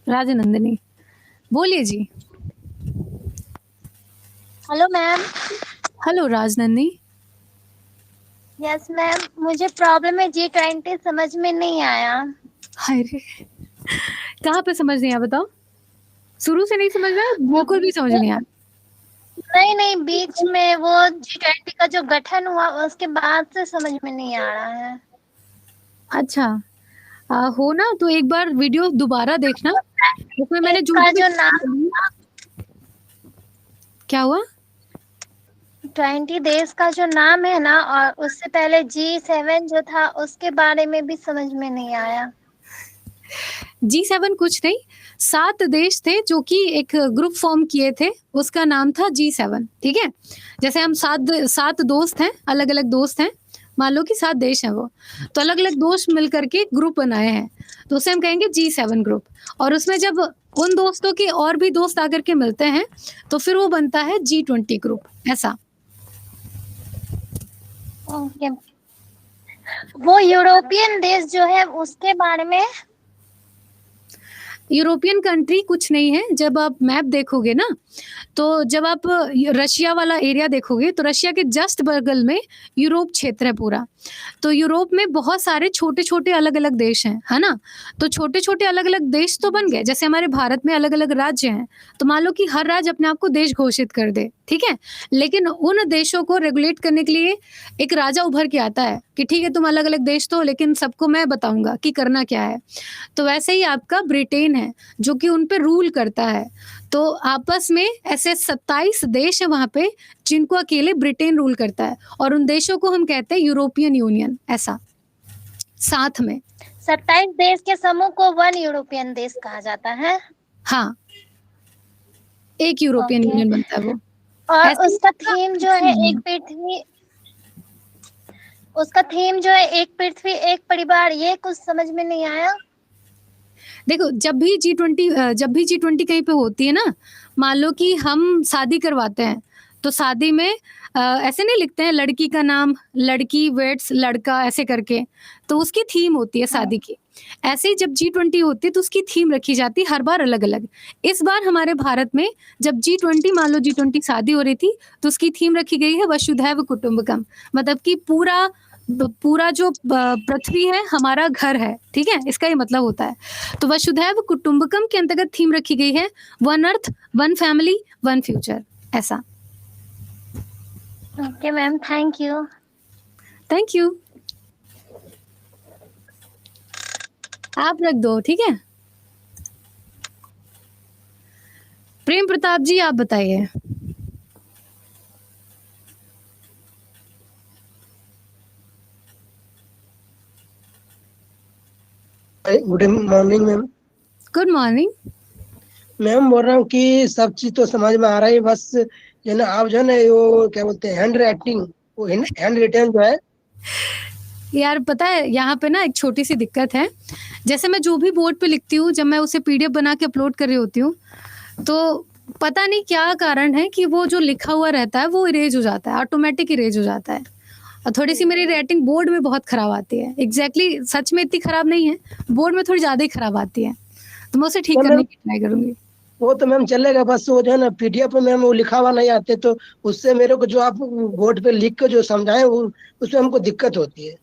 राजनंदिनी, बोलिए जी। Hello ma'am. Hello Rajnandini. Yes ma'am, मुझे प्रॉब्लम है G20 समझ में नहीं आया। अरे कहाँ पे समझ नहीं आया बताओ? शुरू से नहीं समझ में आया? बिल्कुल भी समझ नहीं आया? नहीं, बीच में वो G20 का जो गठन हुआ उसके बाद से समझ में नहीं आ रहा है। अच्छा, हो ना तो एक बार वीडियो दोबारा देखना, उसमें मैंने जो इसका भी जो नाम क्या हुआ? 20 देश का जो नाम है ना, और उससे पहले G7 जो था उसके बारे में भी समझ में नहीं आया। G7 कुछ नहीं, 7 देश थे जो कि एक ग्रुप फॉर्म किए थे, उसका नाम था G7, ठीक है? जैसे हम 7 दोस्त हैं, अलग-अलग दोस्त हैं, मान लो कि 7 देश हैं वो, तो अलग-अलग दोस्त मिल करके एक ग्रुप बनाए हैं, तो उसे हम कहेंगे G7 ग्रुप। और उसमें जब उन दोस्तों के और भी दोस्त आकर के मिलते हैं, तो फिर वो बनता है G20 ग्रुप, ऐसा। ओके। वो यूरोपियन देश जो है उसके बारे में? यूरोपियन कंट्री कुछ नहीं है, जब आप मैप देखोगे ना, तो जब आप रशिया वाला एरिया देखोगे, तो रशिया के जस्ट बगल में यूरोप क्षेत्र है पूरा। तो यूरोप में बहुत सारे छोटे-छोटे अलग-अलग देश हैं, है ना? तो छोटे-छोटे अलग-अलग देश तो बन गए, जैसे हमारे भारत में अलग-अलग राज्य हैं, तो मान लो कि हर राज्य अपने आप को देश घोषित कर दे, ठीक है? लेकिन उन देशों को रेगुलेट करने के लिए एक राजा उभर के आता है कि ठीक है, तुम अलग-अलग देश तो हो, लेकिन सबको मैं बताऊँगा कि करना क्या है। तो वैसे ही आपका ब्रिटेन है, जो कि उन पे रूल करता है। तो आपस में ऐसे 27 देश हैं वहाँ पे, जिनको अकेले ब्रिटेन रूल करता है, और उन देशों को हम कहते हैं यूरोपियन यूनियन, ऐसा, साथ में। 27 देश के समूह को 1 यूरोपियन देश कहा जाता है। हाँ, एक यूरोपियन ओके। यूनियन बनता है वो। और ऐसे ही उसका आपका थीम जो है एक पृथ्वी, उसका थीम जो है एक पृथ्वी एक परिवार, ये कुछ समझ में नहीं आया। देखो, जब भी G20 कहीं पे होती है ना, मान लो कि हम शादी करवाते हैं, तो शादी में ऐसे नहीं लिखते हैं लड़की का नाम, लड़की वेट्स लड़का, ऐसे करके, तो उसकी थीम होती है शादी की। ऐसे ही जब G20 होती है तो उसकी थीम रखी जाती है हर बार अलग-अलग। इस बार हमारे भारत में जब G20 मान लो G20 शादी हो रही थी, तो उसकी थीम रखी गई है वसुधैव कुटुंबकम, मतलब कि पूरा जो पृथ्वी है हमारा घर है, ठीक है? इसका ये मतलब होता है। तो वसुधैव कुटुंबकम के अंतर्गत थीम रखी गई है one earth, one family, one future, ऐसा। Okay ma'am, thank you. Thank you. आप रख दो, ठीक है? प्रेम प्रताप जी, आप बताइए। Good morning ma'am. Good morning. Ma'am बोल रहा हूँ कि सब चीज तो समझ में आ रहा है, बस जो ना आप जो है ना वो क्या बोलते हैं हैंड राइटिंग, वो हैंड रिटन जो है। यार पता है, यहाँ पे ना एक छोटी सी दिक्कत है, जैसे मैं जो भी बोर्ड पे लिखती हूँ, जब मैं उसे पीडीएफ बना के अपलोड कर रही होती हूँ, तो पता नहीं क्या कारण है कि वो जो लिखा हुआ रहता है वो इरेज हो जाता है, ऑटोमेटिक इरेज हो जाता है, और थोड़ी सी मेरी राइटिंग बोर्ड में बहुत खराब आती है। एग्जैक्टली सच में इतनी खराब नहीं है, बोर्ड में थोड़ी ज़्यादा ही खराब आती है, तो मैं उसे ठीक तो करने मैम की ट्राई करूंगी। वो तो मैम चलेगा, बस वो जो है ना पीडीएफ में मैम वो लिखा हुआ नहीं आते, तो उससे मेरे को जो आप बोर्ड पे लिख के जो समझाएं वो उसमें हमको दिक्कत होती है।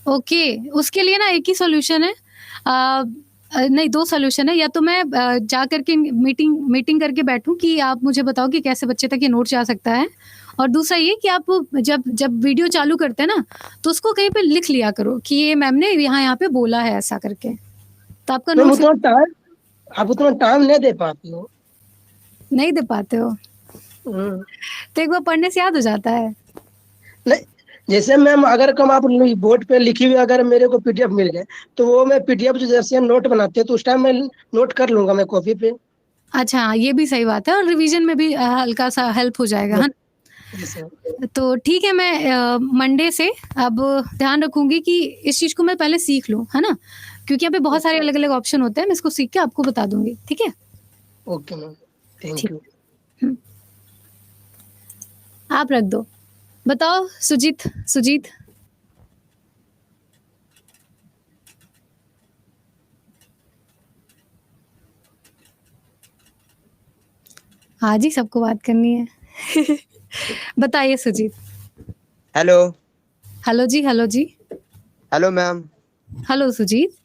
ओके, उसके लिए ना एक ही सॉल्यूशन है, नहीं 2 सॉल्यूशन है, या तो मैं जा करके मीटिंग करके बैठूं कि आप मुझे बताओ कि कैसे बच्चे तक ये नोट जा सकता है, और दूसरा ये कि आप जब जब वीडियो चालू करते हैं ना, तो उसको कहीं पे लिख लिया करो कि ये मैम ने यहाँ पे बोला है ऐसा करके, तो आपका मैम नोट्स आप उतना टाइम नहीं दे पाती हो। नहीं दे पाते हो, हम्म। तो एक बार पढ़ने से याद हो जाता है। नहीं, जैसे मैम अगर कम आप बोर्ड पे लिखी हुई अगर मेरे को पीडीएफ मिल गए, तो वो मैं पीडीएफ जो जैसे नोट बनाते हैं तो उस टाइम मैं नोट कर लूंगा मैं कॉपी पे। अच्छा, ये भी सही बात है और रिवीजन में भी हल्का सा हेल्प हो जाएगा, है जैसे ना? तो ठीक है, मैं मंडे से अब ध्यान रखूंगी कि इस चीज को मैं पहले सीख लूं, है ना, क्योंकि यहाँ पे बहुत सारे अलग अलग ऑप्शन होते हैं, मैं इसको सीख के आपको बता दूंगी, ठीक है? ओके मैम, थैंक ठीक। यू। आप रख दो। बताओ सुजीत, सुजीत। हाँ जी, सबको बात करनी है। बताइए सुजीत। हेलो। हेलो जी, हेलो जी। Hello ma'am. Hello Sujit.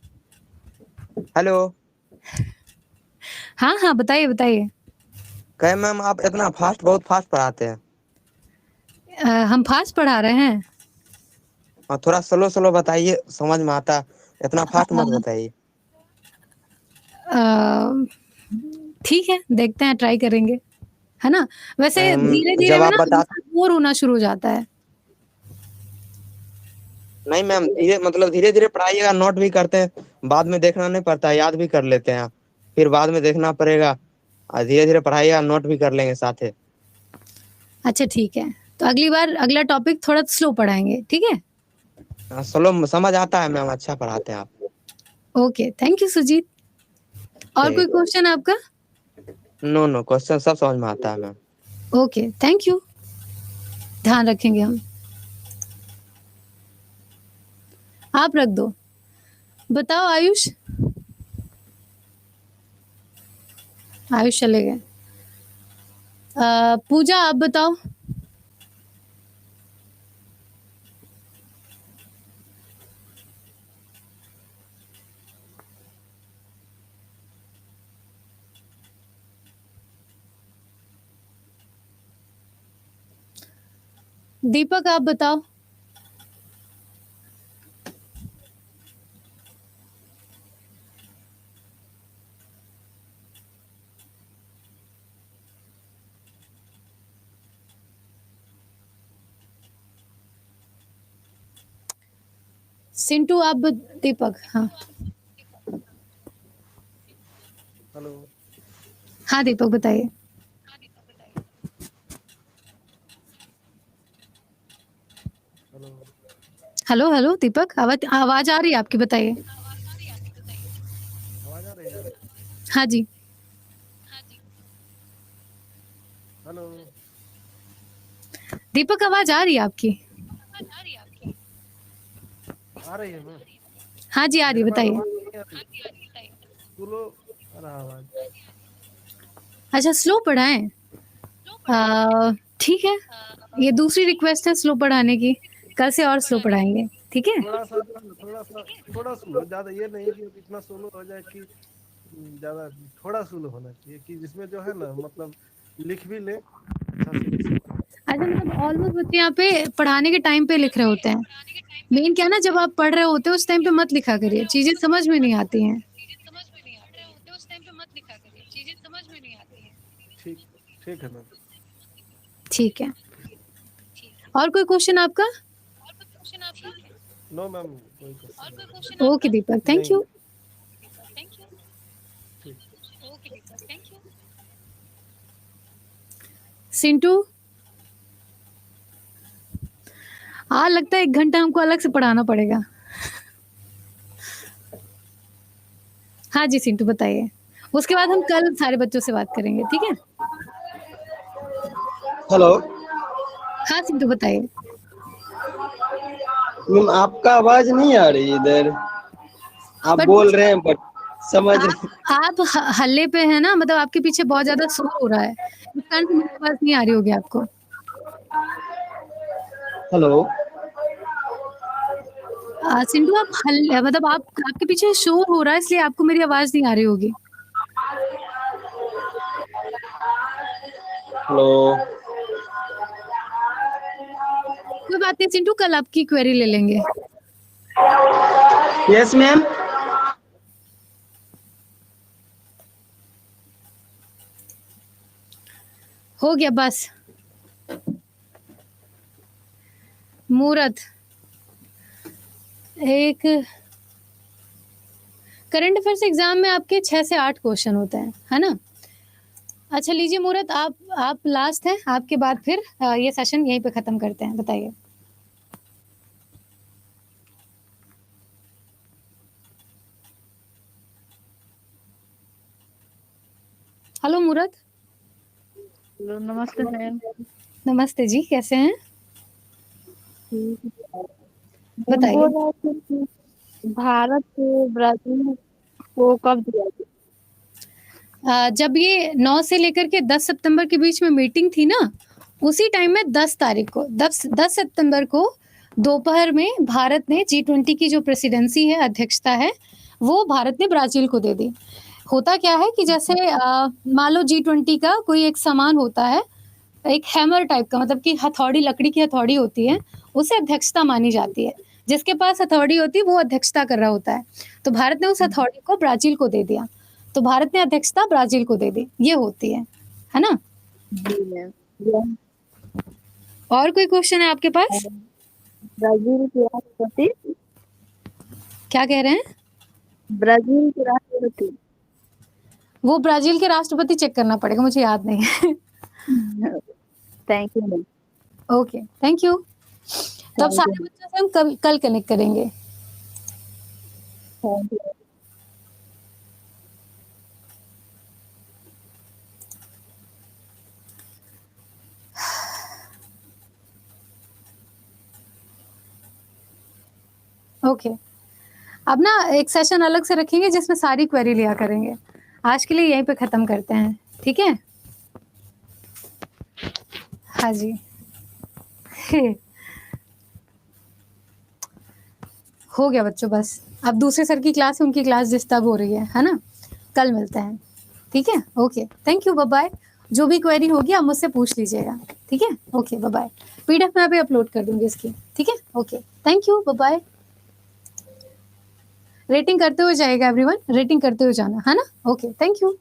Hello. हाँ हाँ, बताइए बताइए। कहे मैम आप इतना फास्ट, बहुत फास्ट पढ़ाते हैं। हम फास्ट पढ़ा रहे हैं। और थोड़ा स्लो स्लो बताइए, समझ में आता है। इतना फास्ट मत बताइए। अ, ठीक है, देखते हैं, ट्राई करेंगे, है ना? वैसे धीरे धीरे जब में आप ना बता बोर होना शुरू हो जाता है। नहीं मैम, धीरे धीरे पढ़ाइएगा, नोट भी करते हैं, बाद में देखना नहीं पड़ता, याद भी कर लेते हैं, फिर बाद में देखना पड़ेगा। और धीरे धीरे पढ़ाइएगा, नोट भी कर लेंगे साथ ही। अच्छा ठीक है, तो अगली बार अगला टॉपिक थोड़ा स्लो पढ़ाएंगे, ठीक है? स्लो समझ आता है मैम, अच्छा पढ़ाते हैं आप। Okay, thank you Sujit. और कोई ठीक। क्वेश्चन आपका? नो नो, क्वेश्चन सब समझ में आता है मैम। ओके, थैंक यू, ध्यान रखेंगे हम। आप रख दो। बताओ आयुष। आयुष चले गए। पूजा, आप बताओ। दीपक, आप बताओ। सिंटू, दीपक, हाँ। हेलो। हाँ दीपक, बताइए। हेलो। हेलो हेलो दीपक, आवाज आवाज आ रही है आपकी, बताइए। आवाज आ रही है? हाँ जी। हेलो। दीपक, आवाज आ रही है आपकी। आ रही है मैम। हाँ जी, आ रही है, मेरे पास बताइए। आवाज नहीं आ रही। स्लो आ रहा आवाज। अच्छा, स्लो पढ़ाएं। ठीक है, ये दूसरी रिक्वेस्ट है स्लो पढ़ाने की, कल से और स्लो पढ़ाएंगे, ठीक है? थोड़ा स्लो, ज्यादा ये नहीं कि इतना स्लो हो जाए कि ज्यादा, थोड़ा स्लो होना चाहिए कि जिसमें जो है ना मतलब लिख भी ले अच्छा से लिख सके। अच्छा, मतलब ऑलमोस्ट बच्चे यहाँ पे पढ़ाने के टाइम पे लिख रहे होते हैं। मेन क्या ना, जब आप पढ़ रहे होते हो उस टाइम पे मत लिखा करिए, चीजें समझ में नहीं आती हैं। ठीक, ठीक है मैम। ठीक है, और कोई क्वेश्चन आपका? नो मैम, कोई क्वेश्चन नहीं। Okay Deepak, thank you. ठीक। सिंटू, हाँ, लगता है 1 घंटा हमको अलग से पढ़ाना पड़ेगा। हाँ जी सिंटू, बताइए, उसके बाद हम कल सारे बच्चों से बात करेंगे, ठीक है? हेलो हाँ सिंटू, बताइए। मैम, आपका आवाज नहीं आ रही इधर, आप बट बोल रहे हैं बट समझ आप हल्ले पे है ना, मतलब आपके पीछे बहुत ज्यादा शोर हो रहा है, इस कारण से मेरी आवाज नहीं आ रही होगी आपको। हेलो। सिंधु, आप मतलब आपके पीछे शोर हो रहा है, इसलिए आपको मेरी आवाज नहीं आ रही होगी। हेलो। बात नहीं चिंटू, कल आपकी क्वेरी ले लेंगे। Yes ma'am. हो गया बस। मूरत, एक करंट अफेयर्स एग्जाम में आपके 6 से 8 क्वेश्चन होते हैं, है ना? अच्छा लीजिए मूरत, आप लास्ट हैं, आपके बाद फिर ये सेशन यहीं पे खत्म करते हैं। बताइए। हेलो मूरत। हेलो, नमस्ते मैम। नमस्ते जी, कैसे हैं? बताइए। बोल रहा था कि भारत को ब्राजील को कब दिया गया? जब ये 9 से लेकर के 10 सितंबर के बीच में मीटिंग थी ना, उसी टाइम में 10 तारीख को 10 सितंबर को दोपहर में भारत ने G20 की जो प्रेसिडेंसी है, अध्यक्षता है, वो भारत ने ब्राजील को दे दी। होता क्या है कि जैसे मान लो G20 का कोई एक सामान होता है, एक हैमर टाइप का, मतलब कि हथौड़ी, लकड़ी की हथौड़ी होती है, उसे अध्यक्षता मानी जाती है। जिसके पास हथौड़ी होती है वो अध्यक्षता कर रहा होता है। तो भारत ने उस हथौड़ी को ब्राजील को दे दिया, तो भारत ने अध्यक्षता ब्राजील को दे दी। ये होती है ना? जी मैम। और कोई क्वेश्चन है आपके पास? ब्राजील के राष्ट्रपति? क्या कह रहे हैं? ब्राजील के राष्ट्रपति? वो ब्राजील के राष्ट्रपति चेक करना पड़ेगा, मुझे याद नहीं है। Thank you ma'am. Okay, thank you. तो अब सारे बच्चों से हम कल कनेक्ट करेंगे। Thank you. ओके, अब ना एक सेशन अलग से रखेंगे जिसमें सारी क्वेरी लिया करेंगे। आज के लिए यहीं पे खत्म करते हैं, ठीक है? हाँ जी। हो गया बच्चों, बस अब दूसरे सर की क्लास है, उनकी क्लास डिस्टर्ब हो रही है ना? कल मिलते हैं, ठीक है? Okay, thank you, bye bye. जो भी क्वेरी होगी आप मुझसे पूछ लीजिएगा, ठीक है? Okay, bye bye. PDF में अभी अपलोड कर दूंगी इसकी, ठीक है? Okay, thank you, bye bye. Rating करते हुए जाएगा एवरीवन, रेटिंग करते हुए जाना, है ना? Okay, thank you.